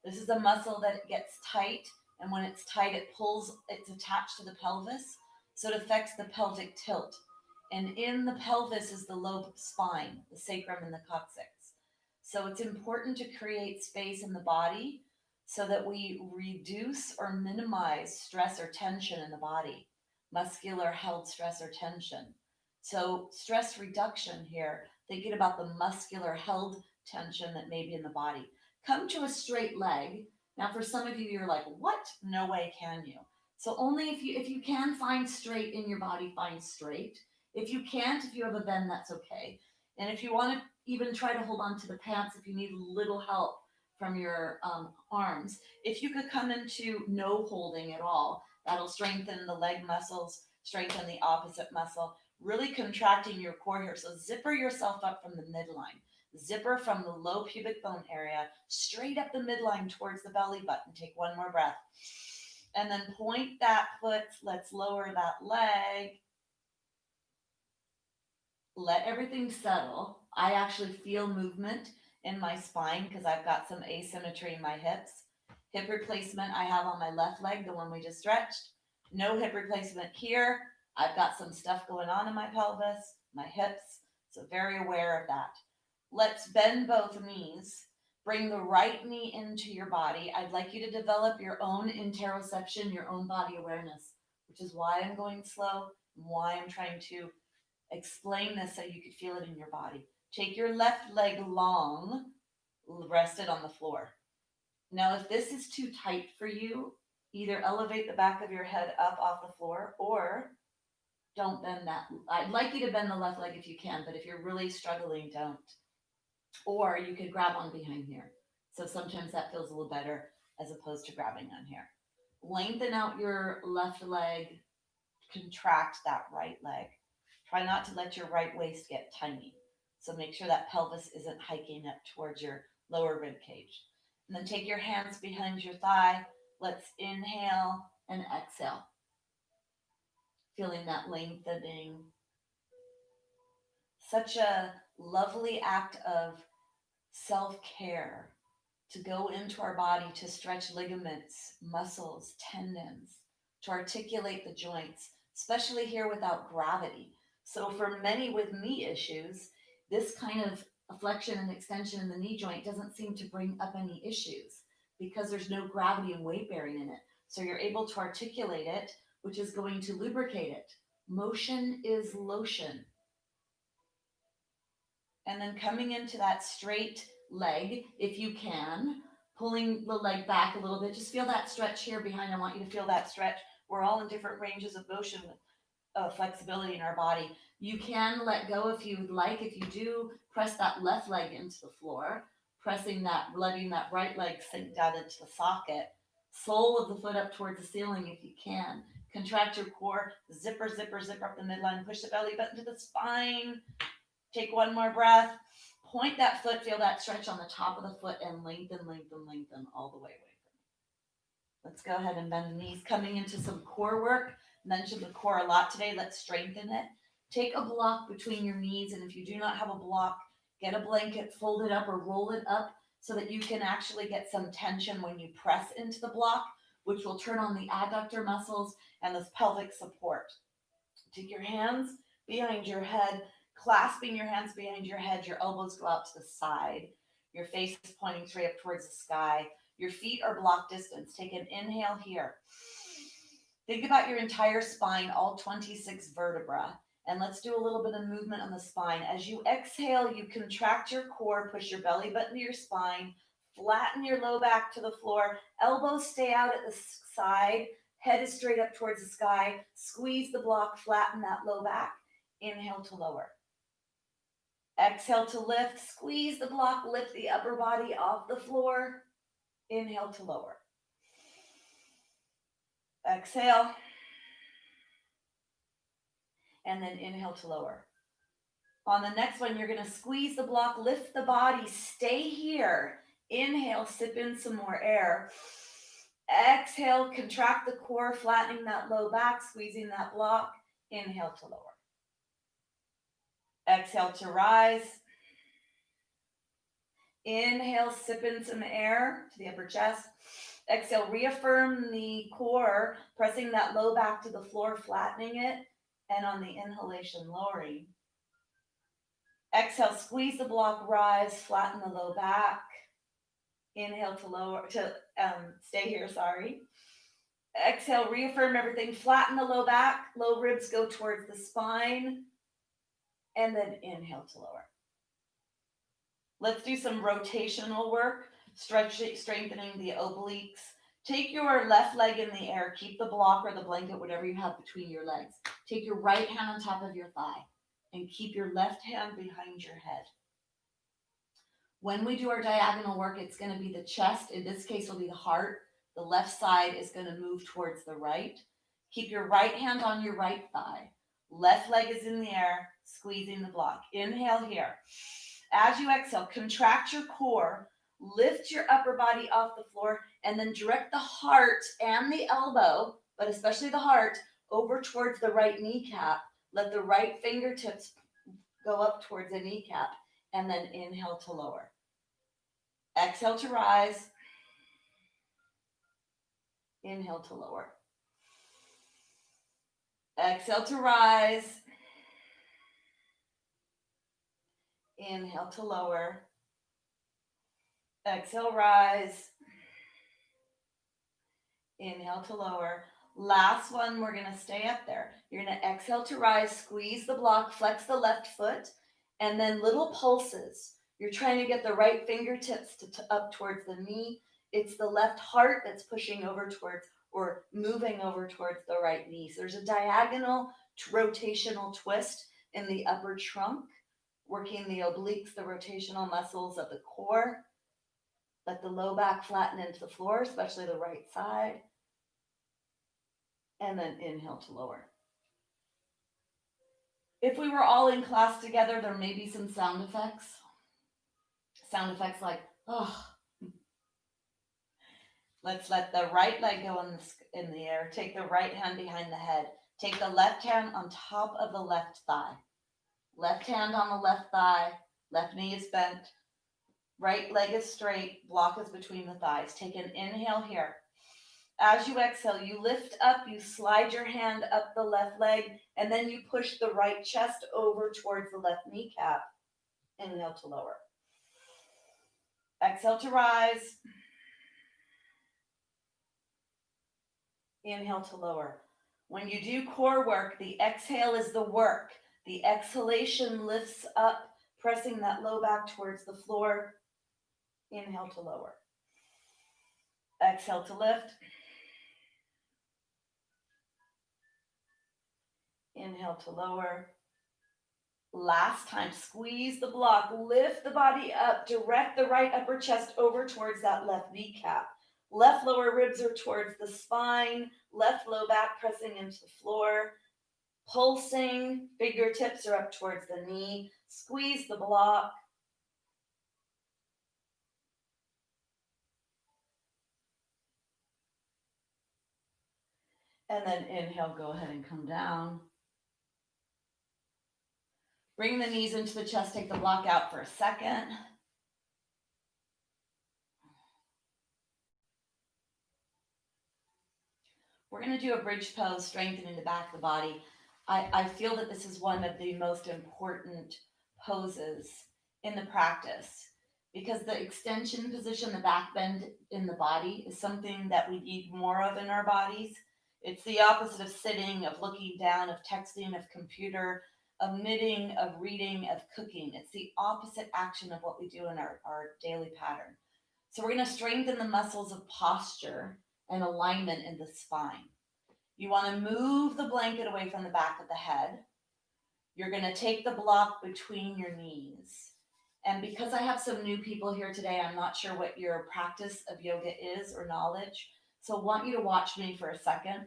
This is a muscle that gets tight, and when it's tight, it pulls, it's attached to the pelvis, so it affects the pelvic tilt. And in the pelvis is the low spine, the sacrum and the coccyx. So it's important to create space in the body so that we reduce or minimize stress or tension in the body, muscular held stress or tension. So stress reduction here, thinking about the muscular held tension that may be in the body. Come to a straight leg. Now for some of you, you're like, what? No way can you. So only if you can find straight in your body, find straight. If you can't, if you have a bend, that's okay. And if you want to even try to hold on to the pants, if you need a little help from your arms, if you could come into no holding at all, that'll strengthen the leg muscles, strengthen the opposite muscle, really contracting your core here. So zipper yourself up from the midline. Zipper from the low pubic bone area, straight up the midline towards the belly button. Take one more breath. And then point that foot. Let's lower that leg. Let everything settle. I actually feel movement in my spine because I've got some asymmetry in my hips. Hip replacement I have on my left leg, the one we just stretched. No hip replacement here. I've got some stuff going on in my pelvis, my hips, so very aware of that. Let's bend both knees. Bring the right knee into your body. I'd like you to develop your own interoception, your own body awareness, which is why I'm going slow and why I'm trying to explain this so you could feel it in your body. Take your left leg long, rested on the floor. Now, if this is too tight for you, either elevate the back of your head up off the floor or don't bend that. I'd like you to bend the left leg if you can, but if you're really struggling, don't. Or you could grab on behind here. So sometimes that feels a little better as opposed to grabbing on here. Lengthen out your left leg, contract that right leg. Try not to let your right waist get tiny. So make sure that pelvis isn't hiking up towards your lower rib cage. And then take your hands behind your thigh. Let's inhale and exhale. Feeling that lengthening. Such a lovely act of self-care to go into our body to stretch ligaments, muscles, tendons, to articulate the joints, especially here without gravity. So for many with knee issues, this kind of flexion and extension in the knee joint doesn't seem to bring up any issues because there's no gravity and weight bearing in it. So you're able to articulate it, which is going to lubricate it. Motion is lotion. And then coming into that straight leg, if you can, pulling the leg back a little bit. Just feel that stretch here behind. I want you to feel that stretch. We're all in different ranges of motion with flexibility in our body. You can let go if you would like. If you do, press that left leg into the floor, pressing that, letting that right leg sink down into the socket. Sole of the foot up towards the ceiling if you can. Contract your core, zipper, zipper, zipper up the midline, push the belly button to the spine. Take one more breath. Point that foot, feel that stretch on the top of the foot, and lengthen, lengthen, lengthen all the way away from you. Let's go ahead and bend the knees. Coming into some core work. mentioned the core a lot today. Let's strengthen it. Take a block between your knees, and if you do not have a block, get a blanket, fold it up or roll it up so that you can actually get some tension when you press into the block, which will turn on the adductor muscles and this pelvic support. Take your hands behind your head, clasping your hands behind your head. Your elbows go out to the side. Your face is pointing straight up towards the sky. Your feet are block distance. Take an inhale here. Think about your entire spine, all 26 vertebrae. And let's do a little bit of movement on the spine. As you exhale, you contract your core, push your belly button to your spine, flatten your low back to the floor, elbows stay out at the side, head is straight up towards the sky, squeeze the block, flatten that low back, inhale to lower. Exhale to lift, squeeze the block, lift the upper body off the floor, inhale to lower. Exhale. And then inhale to lower. On the next one, you're going to squeeze the block, lift the body, stay here. Inhale, sip in some more air. Exhale, contract the core, flattening that low back, squeezing that block. Inhale to lower. Exhale to rise. Inhale, sip in some air to the upper chest. Exhale, reaffirm the core, pressing that low back to the floor, flattening it. And on the inhalation, lowering. Exhale, squeeze the block, rise, flatten the low back. Inhale to lower, stay here, sorry. Exhale, reaffirm everything, flatten the low back, low ribs go towards the spine, and then inhale to lower. Let's do some rotational work, strengthening the obliques. Take your left leg in the air, keep the block or the blanket, whatever you have between your legs. Take your right hand on top of your thigh and keep your left hand behind your head. When we do our diagonal work, it's going to be the chest. In this case, will be the heart. The left side is going to move towards the right. Keep your right hand on your right thigh. Left leg is in the air, squeezing the block. Inhale here. As you exhale, contract your core, lift your upper body off the floor, and then direct the heart and the elbow, but especially the heart, over towards the right kneecap. Let the right fingertips go up towards the kneecap, and then inhale to lower. Exhale to rise. Inhale to lower. Exhale to rise. Inhale to lower. Exhale, rise. Inhale to lower. Last one, we're going to stay up there. You're going to exhale to rise, squeeze the block, flex the left foot, and then little pulses. You're trying to get the right fingertips up towards the knee. It's the left heart that's pushing over towards or moving over towards the right knee. So there's a diagonal rotational twist in the upper trunk, working the obliques, the rotational muscles of the core. Let the low back flatten into the floor, especially the right side. And then inhale to lower. If we were all in class together, there may be some sound effects. Sound effects like, oh. Let's let the right leg go in the air. Take the right hand behind the head. Take the left hand on top of the left thigh. Left hand on the left thigh. Left knee is bent. Right leg is straight. Block is between the thighs. Take an inhale here. As you exhale, you lift up, you slide your hand up the left leg, and then you push the right chest over towards the left kneecap. Inhale to lower. Exhale to rise. Inhale to lower. When you do core work, the exhale is the work. The exhalation lifts up, pressing that low back towards the floor. Inhale to lower. Exhale to lift. Inhale to lower. Last time, squeeze the block, lift the body up, direct the right upper chest over towards that left kneecap. Left lower ribs are towards the spine, left low back pressing into the floor. Pulsing, fingertips are up towards the knee. Squeeze the block. And then inhale, go ahead and come down. Bring the knees into the chest, take the block out for a second. We're going to do a bridge pose, strengthening the back of the body. I feel that this is one of the most important poses in the practice because the extension position, the back bend in the body, is something that we need more of in our bodies. It's the opposite of sitting, of looking down, of texting, of computer, of knitting, of reading, of cooking. It's the opposite action of what we do in our daily pattern. So we're going to strengthen the muscles of posture and alignment in the spine. You want to move the blanket away from the back of the head. You're going to take the block between your knees. And because I have some new people here today, I'm not sure what your practice of yoga is or knowledge. So I want you to watch me for a second.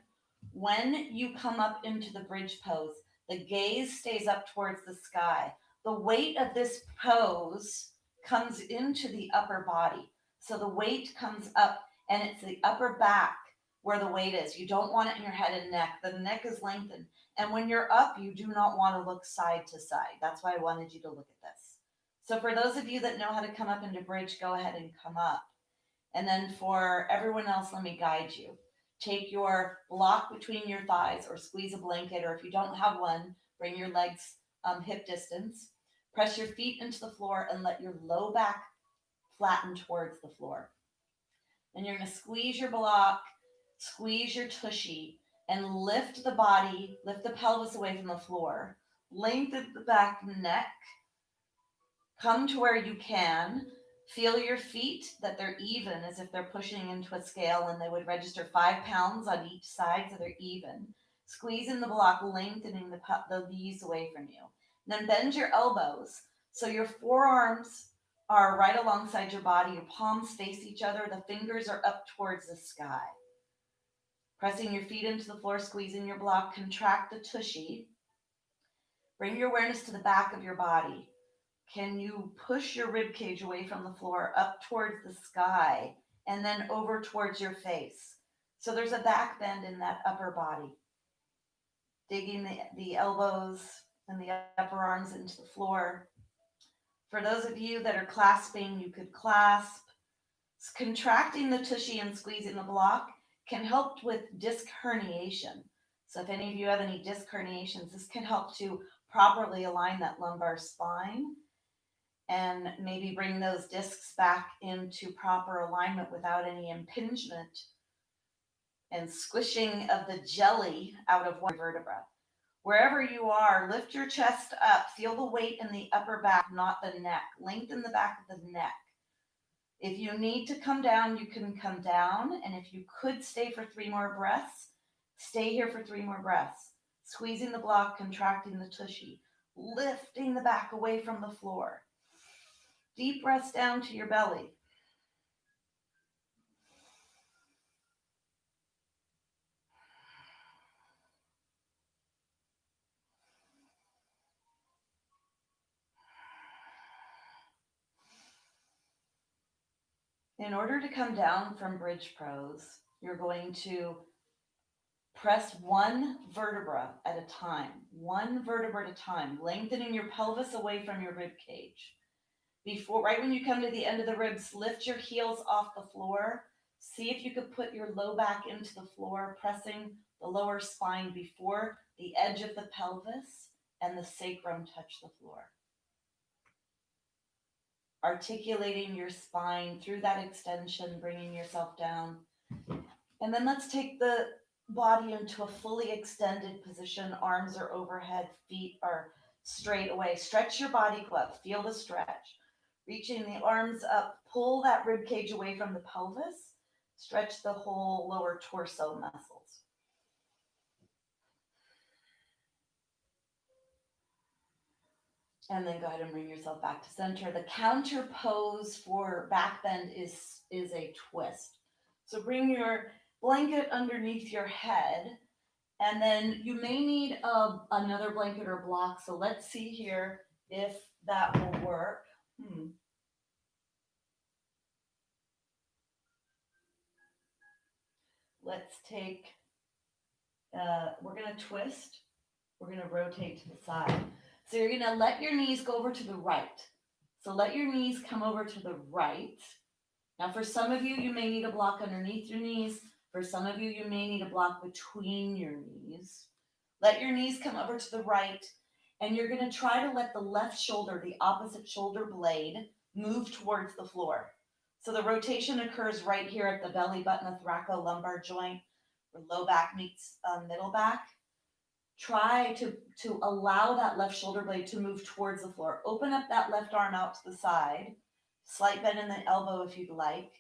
When you come up into the bridge pose, the gaze stays up towards the sky. The weight of this pose comes into the upper body. So the weight comes up and it's the upper back where the weight is. You don't want it in your head and neck. The neck is lengthened. And when you're up, you do not want to look side to side. That's why I wanted you to look at this. So for those of you that know how to come up into bridge, go ahead and come up. And then for everyone else, let me guide you. Take your block between your thighs or squeeze a blanket, or if you don't have one, bring your legs hip distance. Press your feet into the floor and let your low back flatten towards the floor. And you're going to squeeze your block, squeeze your tushy, and lift the body, lift the pelvis away from the floor. Lengthen the back neck. Come to where you can. Feel your feet, that they're even, as if they're pushing into a scale and they would register 5 pounds on each side, so they're even. Squeezing the block, lengthening the knees away from you. And then bend your elbows so your forearms are right alongside your body. Your palms face each other. The fingers are up towards the sky. Pressing your feet into the floor, squeezing your block. Contract the tushy. Bring your awareness to the back of your body. Can you push your rib cage away from the floor up towards the sky and then over towards your face? So there's a back bend in that upper body. Digging the elbows and the upper arms into the floor. For those of you that are clasping, you could clasp. Contracting the tushy and squeezing the block can help with disc herniation. So if any of you have any disc herniations, this can help to properly align that lumbar spine and maybe bring those discs back into proper alignment without any impingement and squishing of the jelly out of one vertebra. Wherever you are, lift your chest up. Feel the weight in the upper back, not the neck. Lengthen the back of the neck. If you need to come down, you can come down. And if you could stay for 3 more breaths, stay here for 3 more breaths. Squeezing the block, contracting the tushy, lifting the back away from the floor. Deep breaths down to your belly. In order to come down from bridge pose, you're going to press one vertebra at a time, lengthening your pelvis away from your rib cage. Right when you come to the end of the ribs, lift your heels off the floor. See if you could put your low back into the floor, pressing the lower spine before the edge of the pelvis and the sacrum touch the floor. Articulating your spine through that extension, bringing yourself down. And then let's take the body into a fully extended position. Arms are overhead, feet are straight away. Stretch your body up, feel the stretch. Reaching the arms up, pull that rib cage away from the pelvis. Stretch the whole lower torso muscles. And then go ahead and bring yourself back to center. The counter pose for back bend is a twist. So bring your blanket underneath your head, and then you may need another blanket or block. So let's see here if that will work. Let's take We're going to twist. We're going to rotate to the side. So you're going to let your knees go over to the right. So let your knees come over to the right. Now, for some of you, you may need a block underneath your knees. For some of you, you may need a block between your knees. Let your knees come over to the right, and you're going to try to let the left shoulder, the opposite shoulder blade, move towards the floor. So the rotation occurs right here at the belly button of thoracolumbar joint, where low back meets middle back. Try to allow that left shoulder blade to move towards the floor. Open up that left arm out to the side. Slight bend in the elbow if you'd like,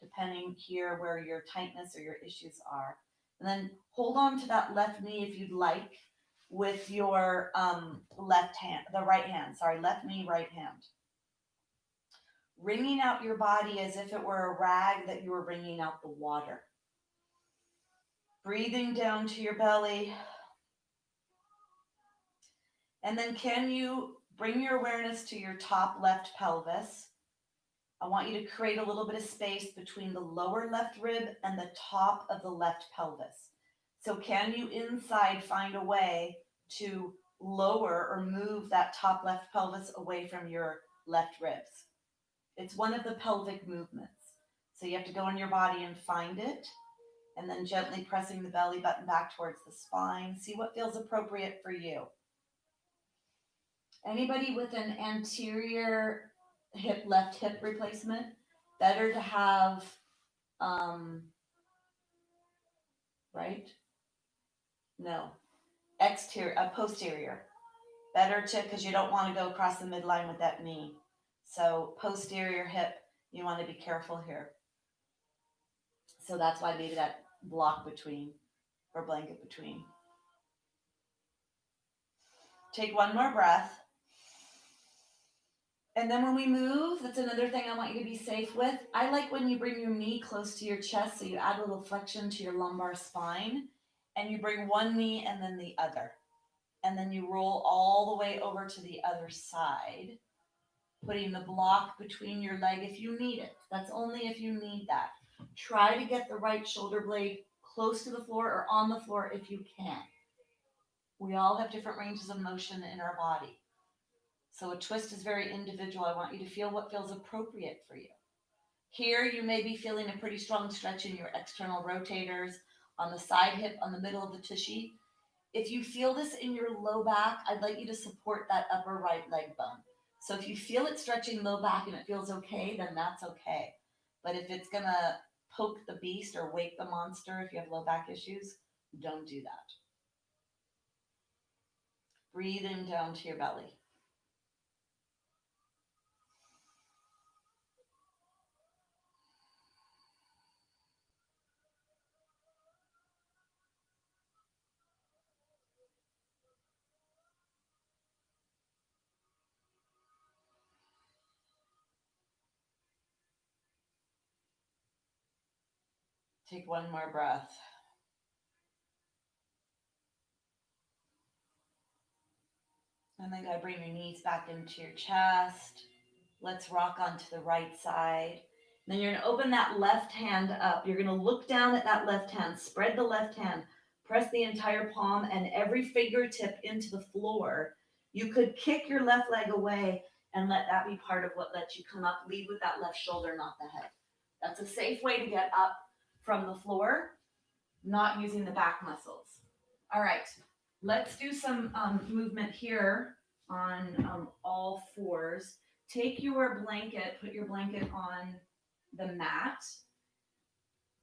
depending here where your tightness or your issues are. And then hold on to that left knee if you'd like with your left hand, the right hand, sorry, left knee, right hand. Wringing out your body as if it were a rag that you were wringing out the water. Breathing down to your belly. And then can you bring your awareness to your top left pelvis? I want you to create a little bit of space between the lower left rib and the top of the left pelvis. So can you inside find a way to lower or move that top left pelvis away from your left ribs? It's one of the pelvic movements. So you have to go in your body and find it, and then gently pressing the belly button back towards the spine. See what feels appropriate for you. Anybody with an anterior left hip replacement, better to have, right? No, posterior. Better to, because you don't want to go across the midline with that knee. So posterior hip, you want to be careful here. So that's why maybe that block between or blanket between. Take one more breath. And then when we move, that's another thing I want you to be safe with. I like when you bring your knee close to your chest, so you add a little flexion to your lumbar spine, and you bring one knee and then the other. And then you roll all the way over to the other side, putting the block between your leg if you need it. That's only if you need that. Try to get the right shoulder blade close to the floor or on the floor if you can. We all have different ranges of motion in our body. So a twist is very individual. I want you to feel what feels appropriate for you. Here, you may be feeling a pretty strong stretch in your external rotators, on the side hip, on the middle of the tushy. If you feel this in your low back, I'd like you to support that upper right leg bone. So if you feel it stretching low back and it feels okay, then that's okay. But if it's going to poke the beast or wake the monster, if you have low back issues, don't do that. Breathe in down to your belly. Take one more breath. And then bring your knees back into your chest. Let's rock onto the right side. And then you're going to open that left hand up. You're going to look down at that left hand, spread the left hand, press the entire palm and every fingertip into the floor. You could kick your left leg away and let that be part of what lets you come up. Lead with that left shoulder, not the head. That's a safe way to get up from the floor, not using the back muscles. All right, let's do some movement here on all fours. Take your blanket, put your blanket on the mat,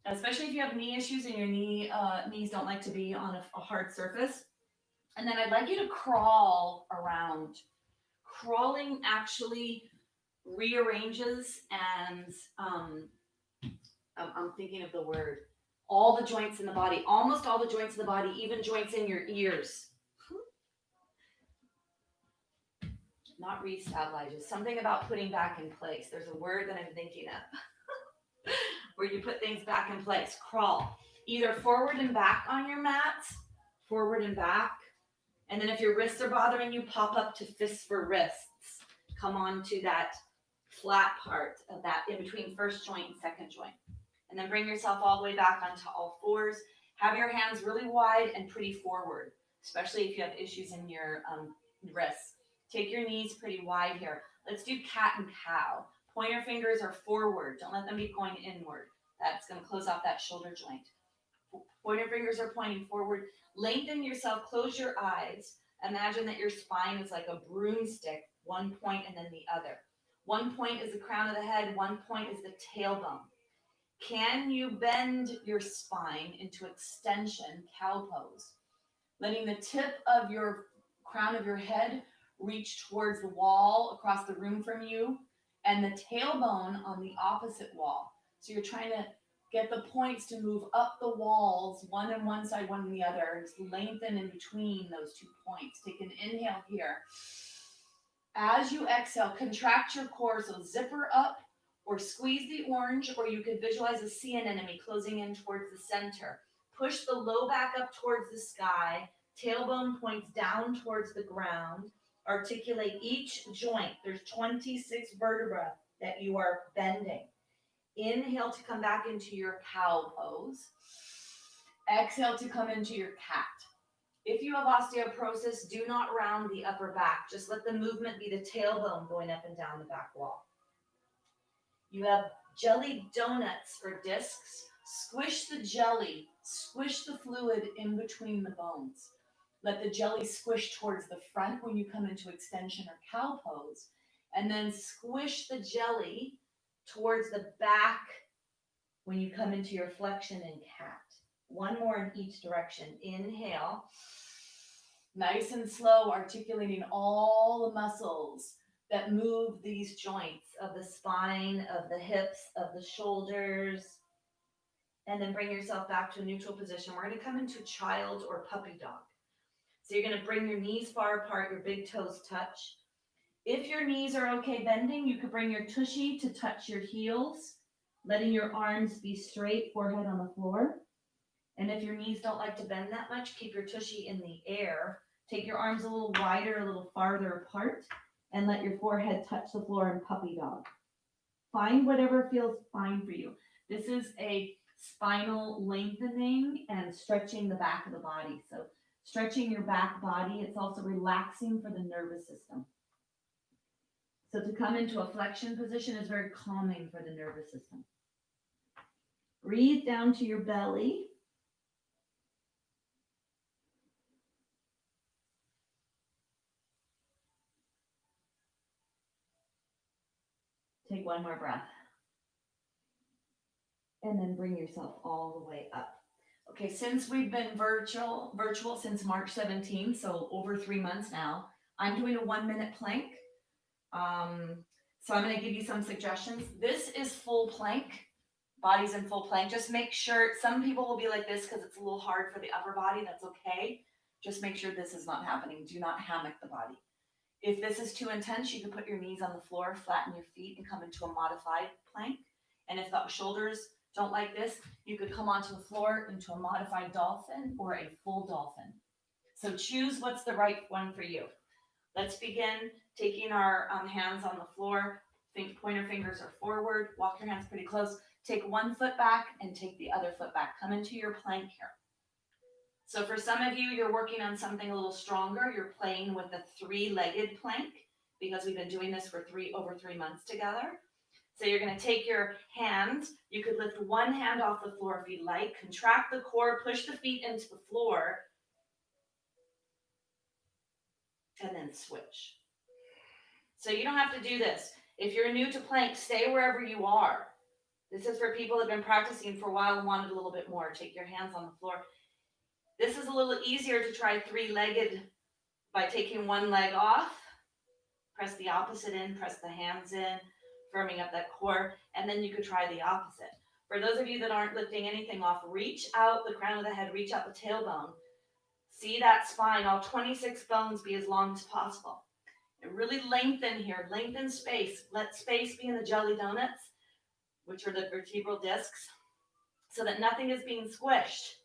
especially if you have knee issues and your knees don't like to be on a hard surface. And then I'd like you to crawl around. Crawling actually rearranges and I'm thinking of the word, all the joints in the body, almost all the joints in the body, even joints in your ears. Not reestablish, something about putting back in place. There's a word that I'm thinking of where you put things back in place. Crawl, either forward and back on your mat, forward and back. And then if your wrists are bothering you, pop up to fists for wrists. Come on to that flat part of that in between first joint and second joint. And then bring yourself all the way back onto all fours. Have your hands really wide and pretty forward, especially if you have issues in your wrists. Take your knees pretty wide here. Let's do cat and cow. Pointer fingers are forward. Don't let them be going inward. That's going to close off that shoulder joint. Pointer fingers are pointing forward. Lengthen yourself. Close your eyes. Imagine that your spine is like a broomstick, one point and then the other. One point is the crown of the head. One point is the tailbone. Can you bend your spine into extension, cow pose? Letting the tip of your crown of your head reach towards the wall across the room from you and the tailbone on the opposite wall. So you're trying to get the points to move up the walls, one on one side, one on the other. Just lengthen in between those 2 points. Take an inhale here. As you exhale, contract your core, so zipper up or squeeze the orange, or you could visualize a sea anemone closing in towards the center. Push the low back up towards the sky. Tailbone points down towards the ground. Articulate each joint. There's 26 vertebrae that you are bending. Inhale to come back into your cow pose. Exhale to come into your cat. If you have osteoporosis, do not round the upper back. Just let the movement be the tailbone going up and down the back wall. You have jelly donuts or discs. Squish the jelly, squish the fluid in between the bones. Let the jelly squish towards the front when you come into extension or cow pose, and then squish the jelly towards the back when you come into your flexion in cat. One more in each direction. Inhale. Nice and slow, articulating all the muscles that move these joints of the spine, of the hips, of the shoulders. And then bring yourself back to a neutral position. We're going to come into child or puppy dog. So you're going to bring your knees far apart, your big toes touch. If your knees are okay bending, you could bring your tushy to touch your heels, letting your arms be straight, forehead on the floor. And if your knees don't like to bend that much, keep your tushy in the air. Take your arms a little wider, a little farther apart, and let your forehead touch the floor in puppy dog. Find whatever feels fine for you. This is a spinal lengthening and stretching the back of the body. So stretching your back body, it's also relaxing for the nervous system. So to come into a flexion position is very calming for the nervous system. Breathe down to your belly. Take one more breath. And then bring yourself all the way up. Okay, since we've been virtual since March 17th, so over 3 months now, I'm doing a 1-minute plank. So I'm going to give you some suggestions. This is full plank, body's in full plank. Just make sure, some people will be like this because it's a little hard for the upper body. That's okay. Just make sure this is not happening. Do not hammock the body. If this is too intense, you can put your knees on the floor, flatten your feet, and come into a modified plank. And if the shoulders don't like this, you could come onto the floor into a modified dolphin or a full dolphin. So choose what's the right one for you. Let's begin taking our hands on the floor. Pointer fingers are forward. Walk your hands pretty close. Take one foot back and take the other foot back. Come into your plank here. So for some of you, you're working on something a little stronger. You're playing with a 3-legged plank because we've been doing this for over 3 months together. So you're going to take your hands. You could lift one hand off the floor if you'd like. Contract the core, push the feet into the floor, and then switch. So you don't have to do this. If you're new to plank, stay wherever you are. This is for people that have been practicing for a while and wanted a little bit more. Take your hands on the floor. This is a little easier to try 3-legged by taking one leg off. Press the opposite in, press the hands in, firming up that core, and then you could try the opposite. For those of you that aren't lifting anything off, reach out the crown of the head, reach out the tailbone. See that spine, all 26 bones be as long as possible. And really lengthen here, lengthen space. Let space be in the jelly donuts, which are the vertebral discs, so that nothing is being squished.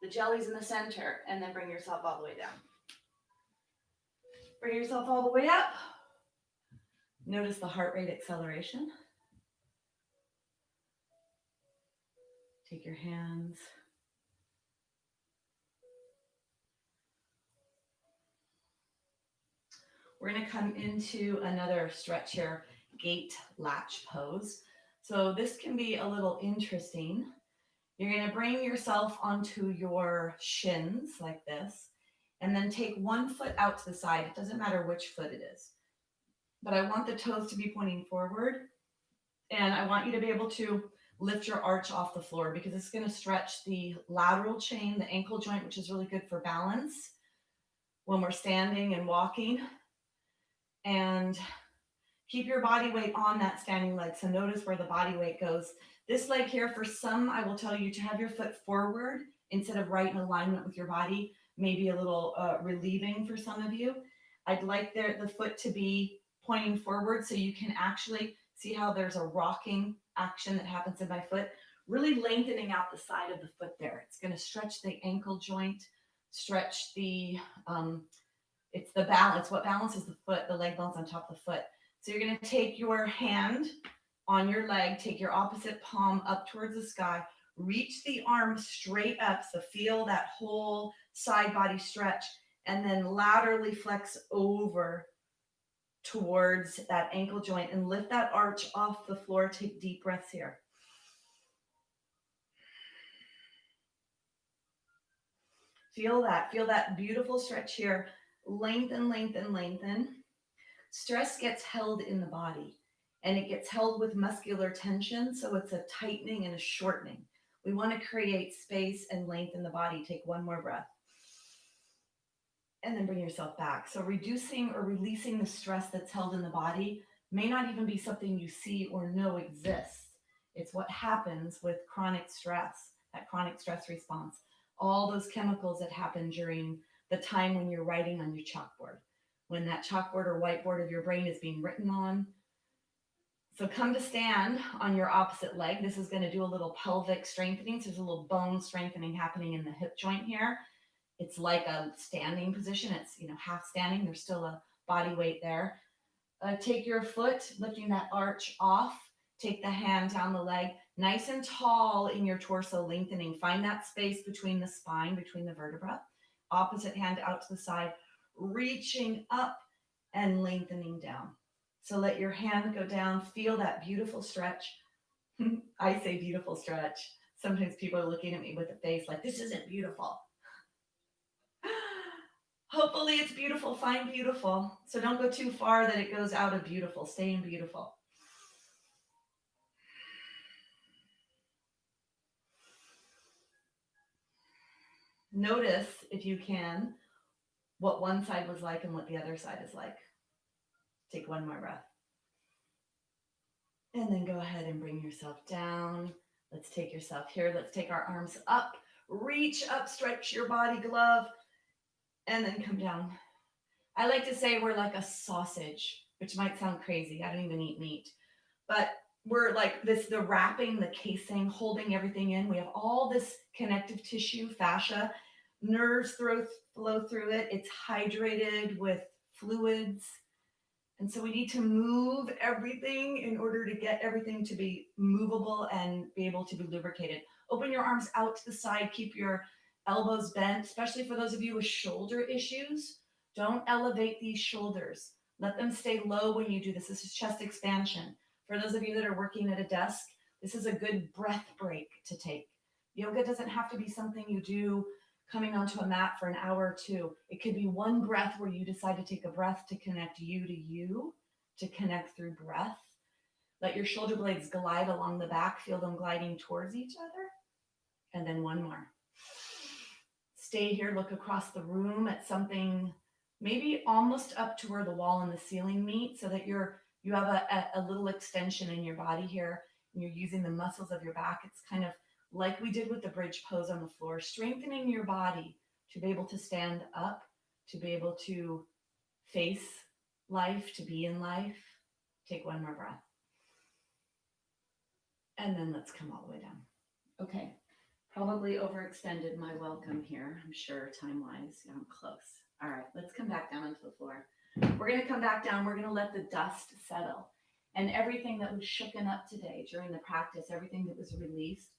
The jelly's in the center, and then bring yourself all the way down. Bring yourself all the way up. Notice the heart rate acceleration. Take your hands. We're going to come into another stretch here, gate latch pose. So this can be a little interesting. You're going to bring yourself onto your shins like this, and then take one foot out to the side. It doesn't matter which foot it is, but I want the toes to be pointing forward, and I want you to be able to lift your arch off the floor because it's going to stretch the lateral chain, the ankle joint, which is really good for balance when we're standing and walking. And keep your body weight on that standing leg. So notice where the body weight goes. This leg here, for some, I will tell you to have your foot forward instead of right in alignment with your body, maybe a little relieving for some of you. I'd like the foot to be pointing forward so you can actually see how there's a rocking action that happens in my foot, really lengthening out the side of the foot there. It's going to stretch the ankle joint, stretch the, it's the balance, what balances the foot, the leg bones on top of the foot. So you're going to take your hand on your leg, take your opposite palm up towards the sky, reach the arm straight up. So feel that whole side body stretch, and then laterally flex over towards that ankle joint and lift that arch off the floor. Take deep breaths here. Feel that beautiful stretch here. Lengthen, lengthen, lengthen. Stress gets held in the body, and it gets held with muscular tension. So it's a tightening and a shortening. We want to create space and length in the body. Take one more breath. And then bring yourself back. So reducing or releasing the stress that's held in the body may not even be something you see or know exists. It's what happens with chronic stress, that chronic stress response. All those chemicals that happen during the time when you're writing on your chalkboard, when that chalkboard or whiteboard of your brain is being written on. So come to stand on your opposite leg. This is going to do a little pelvic strengthening. So there's a little bone strengthening happening in the hip joint here. It's like a standing position. It's, half standing. There's still a body weight there. Take your foot, lifting that arch off. Take the hand down the leg, nice and tall in your torso, lengthening. Find that space between the spine, between the vertebra. Opposite hand out to the side, reaching up and lengthening down. So let your hand go down. Feel that beautiful stretch. I say beautiful stretch. Sometimes people are looking at me with a face like, this isn't beautiful. Hopefully it's beautiful. Find beautiful. So don't go too far that it goes out of beautiful. Stay in beautiful. Notice, if you can, what one side was like and what the other side is like. Take one more breath. And then go ahead and bring yourself down. Let's take yourself here. Let's take our arms up. Reach up, stretch your body glove, and then come down. I like to say we're like a sausage, which might sound crazy. I don't even eat meat. But we're like this, the wrapping, the casing, holding everything in. We have all this connective tissue, fascia, nerves flow through it. It's hydrated with fluids. And so we need to move everything in order to get everything to be movable and be able to be lubricated. Open your arms out to the side. Keep your elbows bent, especially for those of you with shoulder issues. Don't elevate these shoulders. Let them stay low when you do this. This is chest expansion. For those of you that are working at a desk, this is a good breath break to take. Yoga doesn't have to be something you do coming onto a mat for an hour or two. It could be one breath where you decide to take a breath to connect you to you, to connect through breath. Let your shoulder blades glide along the back. Feel them gliding towards each other. And then one more. Stay here. Look across the room at something maybe almost up to where the wall and the ceiling meet, so that you have a little extension in your body here, and you're using the muscles of your back. It's kind of like we did with the bridge pose on the floor, strengthening your body to be able to stand up, to be able to face life, to be in life. Take one more breath. And then let's come all the way down. Okay, probably overextended my welcome here, I'm sure, time-wise. Yeah, I'm close. All right, let's come back down onto the floor. We're going to come back down. We're going to let the dust settle. And everything that was shooken up today during the practice, everything that was released,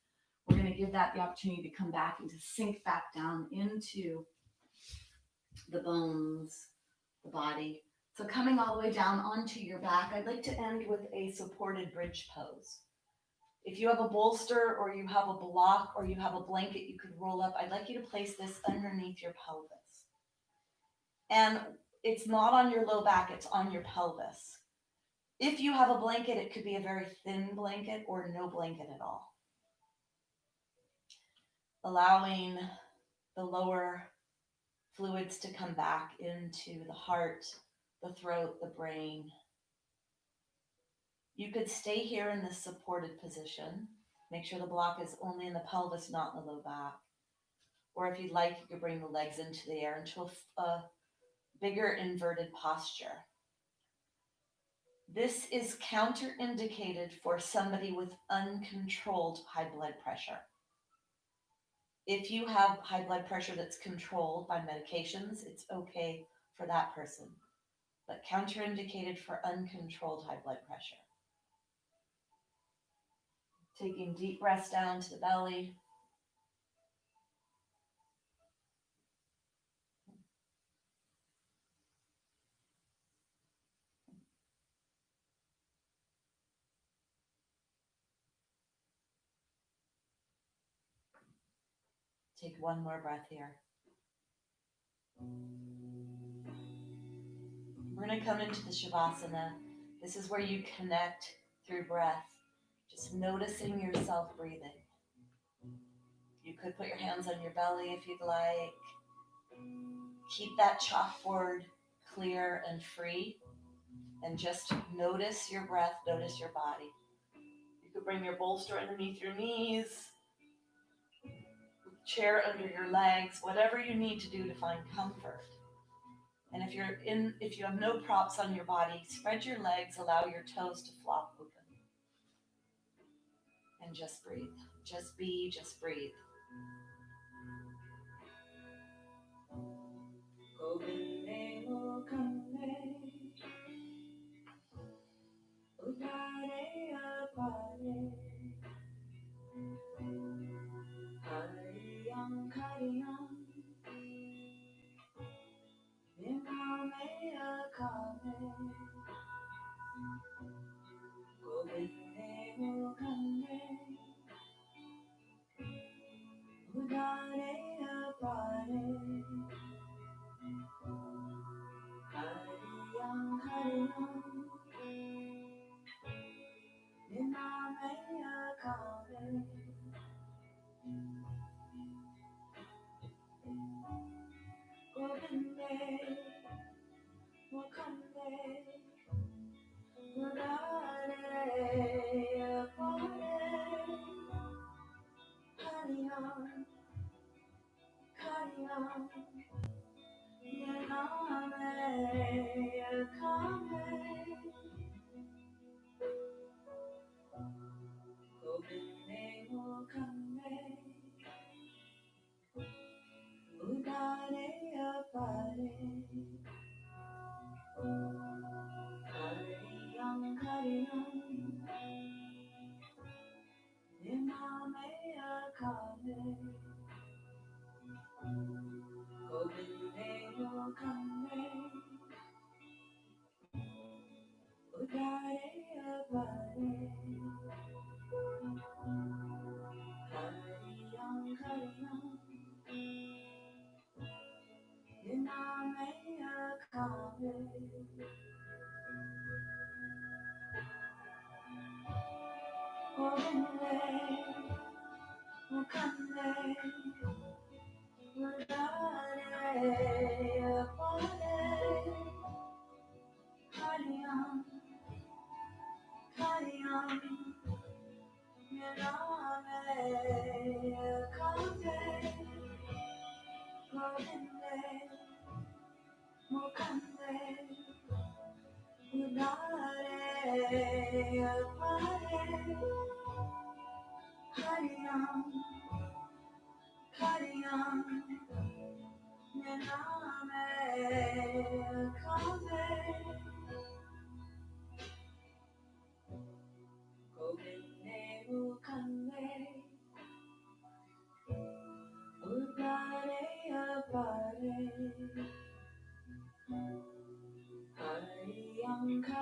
We're going to give that the opportunity to come back and to sink back down into the bones, the body. So coming all the way down onto your back, I'd like to end with a supported bridge pose. If you have a bolster or you have a block or you have a blanket you could roll up, I'd like you to place this underneath your pelvis. And it's not on your low back, it's on your pelvis. If you have a blanket, it could be a very thin blanket or no blanket at all. Allowing the lower fluids to come back into the heart, the throat, the brain. You could stay here in this supported position. Make sure the block is only in the pelvis, not in the low back. Or if you'd like, you could bring the legs into the air into a bigger inverted posture. This is counterindicated for somebody with uncontrolled high blood pressure. If you have high blood pressure that's controlled by medications, it's okay for that person, but counterindicated for uncontrolled high blood pressure. Taking deep breaths down to the belly. Take one more breath here. We're going to come into the Shavasana. This is where you connect through breath, just noticing yourself breathing. You could put your hands on your belly if you'd like. Keep that chalkboard clear and free, and just notice your breath, notice your body. You could bring your bolster underneath your knees, chair under your legs, whatever you need to do to find comfort. And if you have no props on your body, spread your legs, allow your toes to flop open. And just breathe. Just be, just breathe.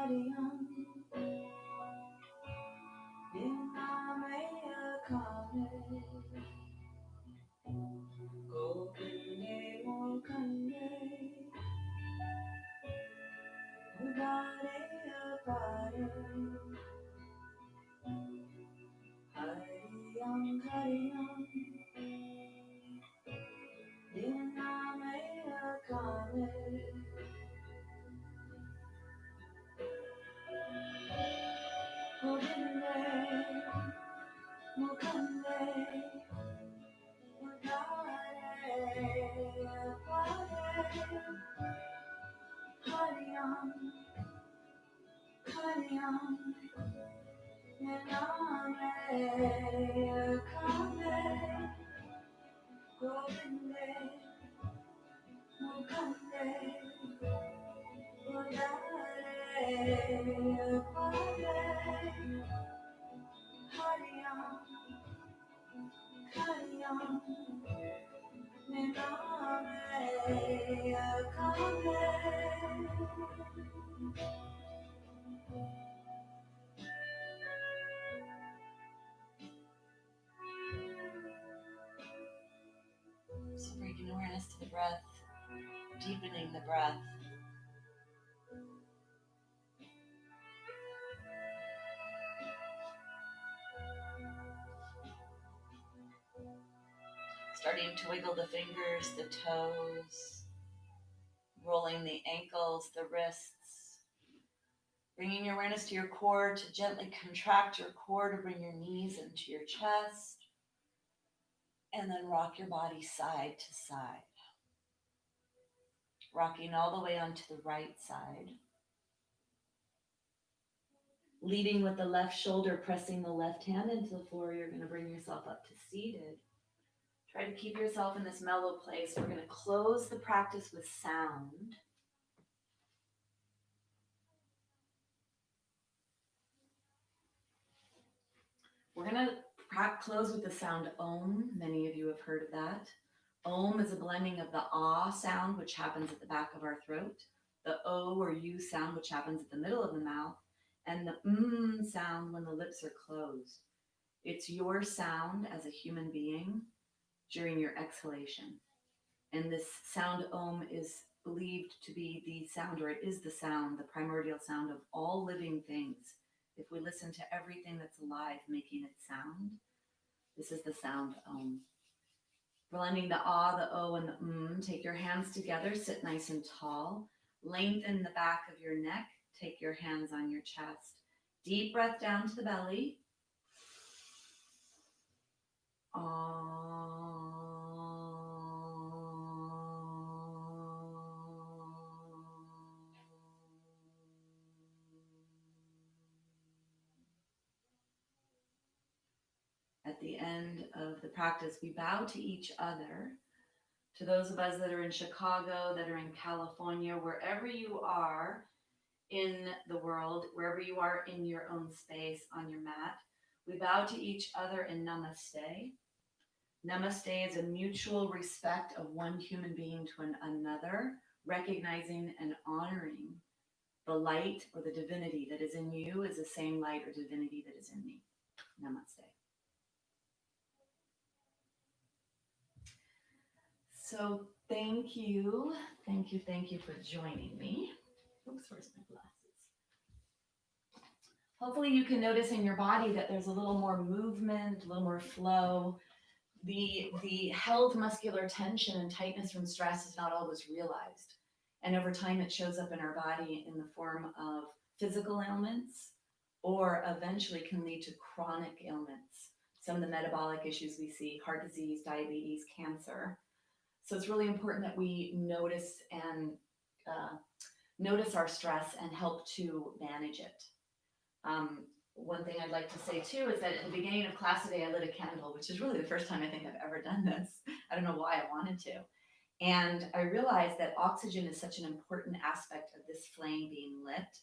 Hariam, Dinamaya Kane, Gopine Mokane, Udare Apare, Hariam, Hariam, Dinamaya Kane, Gopine Mokane, Hariam, Hariam, Nename, Kame, Govinde, Mukande, Udare, Pade, Hariam, Hariam, Nename, Kame. So bringing awareness to the breath, deepening the breath. Starting to wiggle the fingers, the toes, rolling the ankles, the wrists. Bringing your awareness to your core to gently contract your core to bring your knees into your chest. And then rock your body side to side. Rocking all the way onto the right side. Leading with the left shoulder, pressing the left hand into the floor. You're going to bring yourself up to seated. Try to keep yourself in this mellow place. We're going to close the practice with sound. We're going to close with the sound Om. Many of you have heard of that. Om is a blending of the Ah sound, which happens at the back of our throat, the O or U sound, which happens at the middle of the mouth, and the sound when the lips are closed. It's your sound as a human being during your exhalation. And this sound Om is believed to be the sound, or it is the sound, the primordial sound of all living things. If we listen to everything that's alive making its sound, this is the sound Om. Blending the Ah, the O, and the take your hands together, sit nice and tall. Lengthen the back of your neck, take your hands on your chest. Deep breath down to the belly. At the end of the practice, we bow to each other. To those of us that are in Chicago, that are in California, wherever you are in the world, wherever you are in your own space on your mat, we bow to each other in Namaste. Namaste is a mutual respect of one human being to another, recognizing and honoring the light or the divinity that is in you is the same light or divinity that is in me. Namaste. So thank you for joining me. Oops, where's my glasses? Hopefully you can notice in your body that there's a little more movement, a little more flow. The held muscular tension and tightness from stress is not always realized. And over time, it shows up in our body in the form of physical ailments, or eventually can lead to chronic ailments. Some of the metabolic issues we see, heart disease, diabetes, cancer. So it's really important that we notice our stress and help to manage it. One thing I'd like to say too is that at the beginning of class today, I lit a candle, which is really the first time I think I've ever done this. I don't know why I wanted to. And I realized that oxygen is such an important aspect of this flame being lit.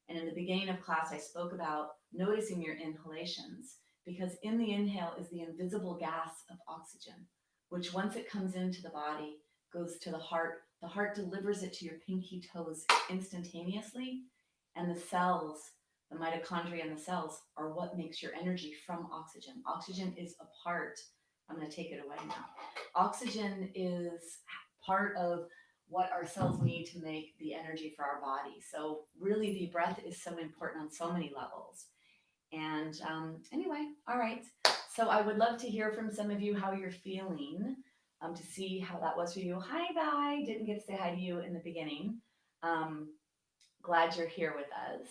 And in the beginning of class, I spoke about noticing your inhalations, because in the inhale is the invisible gas of oxygen, which once it comes into the body, goes to the heart. The heart delivers it to your pinky toes instantaneously, And the cells, the mitochondria in the cells, are what makes your energy from oxygen. Oxygen is a part, I'm going to take it away now. Oxygen is part of what our cells need to make the energy for our body. So, really, the breath is so important on so many levels. And anyway, all right. So, I would love to hear from some of you how you're feeling, to see how that was for you. Hi, bye. Didn't get to say hi to you in the beginning. Um, Glad you're here with us.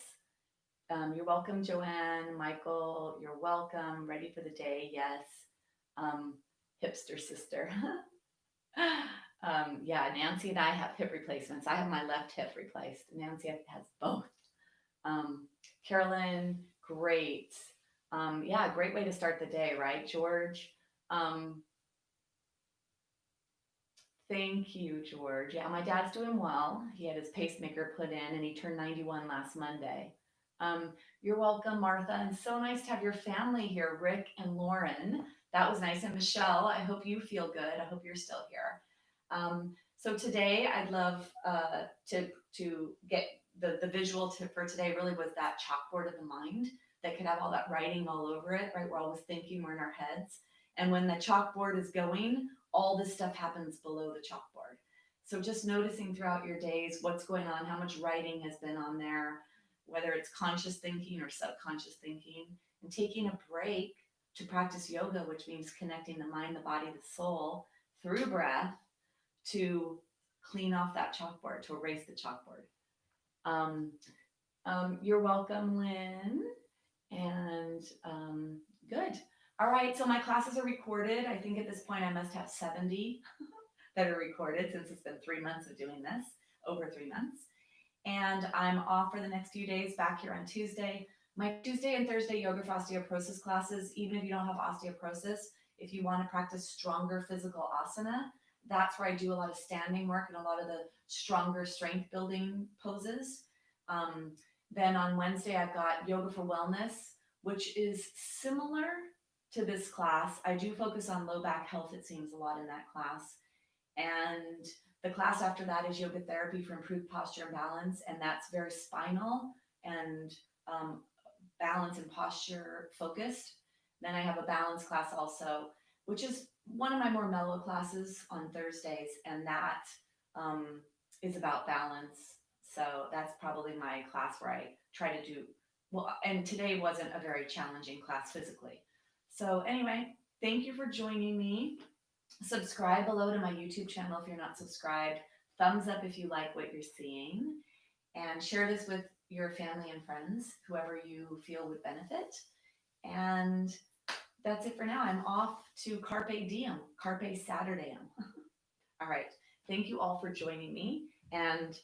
You're welcome, Joanne, Michael. You're welcome. Ready for the day? Yes. Um, Hipster sister. Yeah, Nancy and I have hip replacements. I have my left hip replaced. Nancy has both. Carolyn, great. Yeah, great way to start the day, right, George? Um, Thank you, George. Yeah, my dad's doing well. He had his pacemaker put in and he turned 91 last Monday. Um, you're welcome, Martha. And so nice to have your family here, Rick and Lauren. That was nice. And Michelle, I hope you feel good. I hope you're still here. So today I'd love to get the visual for today really was that chalkboard of the mind that could have all that writing all over it, right? We're always thinking, we're in our heads. And when the chalkboard is going, all this stuff happens below the chalkboard. So just noticing throughout your days what's going on, how much writing has been on there, whether it's conscious thinking or subconscious thinking, and taking a break to practice yoga, which means connecting the mind, the body, the soul through breath to clean off that chalkboard, to erase the chalkboard. You're welcome, Lynn. And good. All right, so my classes are recorded. I think at this point I must have 70 that are recorded since it's been 3 months of doing this, over 3 months. And I'm off for the next few days, back here on Tuesday. My Tuesday and Thursday yoga for osteoporosis classes, even if you don't have osteoporosis, if you want to practice stronger physical asana, that's where I do a lot of standing work and a lot of the stronger strength building poses. Then on Wednesday, I've got yoga for wellness, which is similar to this class. I do focus on low back health, it seems, a lot in that class. And the class after that is yoga therapy for improved posture and balance, and that's very spinal and balance and posture focused. Then I have a balance class also, which is one of my more mellow classes on Thursdays, and that is about balance. So that's probably my class where I try to do well. And today wasn't a very challenging class physically. So anyway, thank you for joining me. Subscribe below to my YouTube channel if you're not subscribed. Thumbs up if you like what you're seeing. And share this with your family and friends, whoever you feel would benefit. And that's it for now. I'm off to Carpe Diem, Carpe Saturday. All right. Thank you all for joining me. And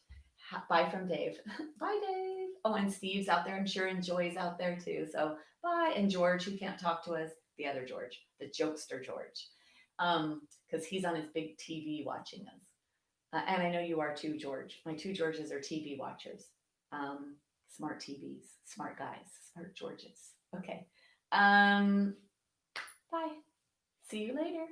bye from Dave. Bye, Dave. Oh, and Steve's out there. I'm sure, and Joy's out there too. So bye. And George, who can't talk to us, the other George, the jokester George, because he's on his big TV watching us. And I know you are too, George. My two Georges are TV watchers. Smart TVs, smart guys, smart Georges. Okay. Bye. See you later.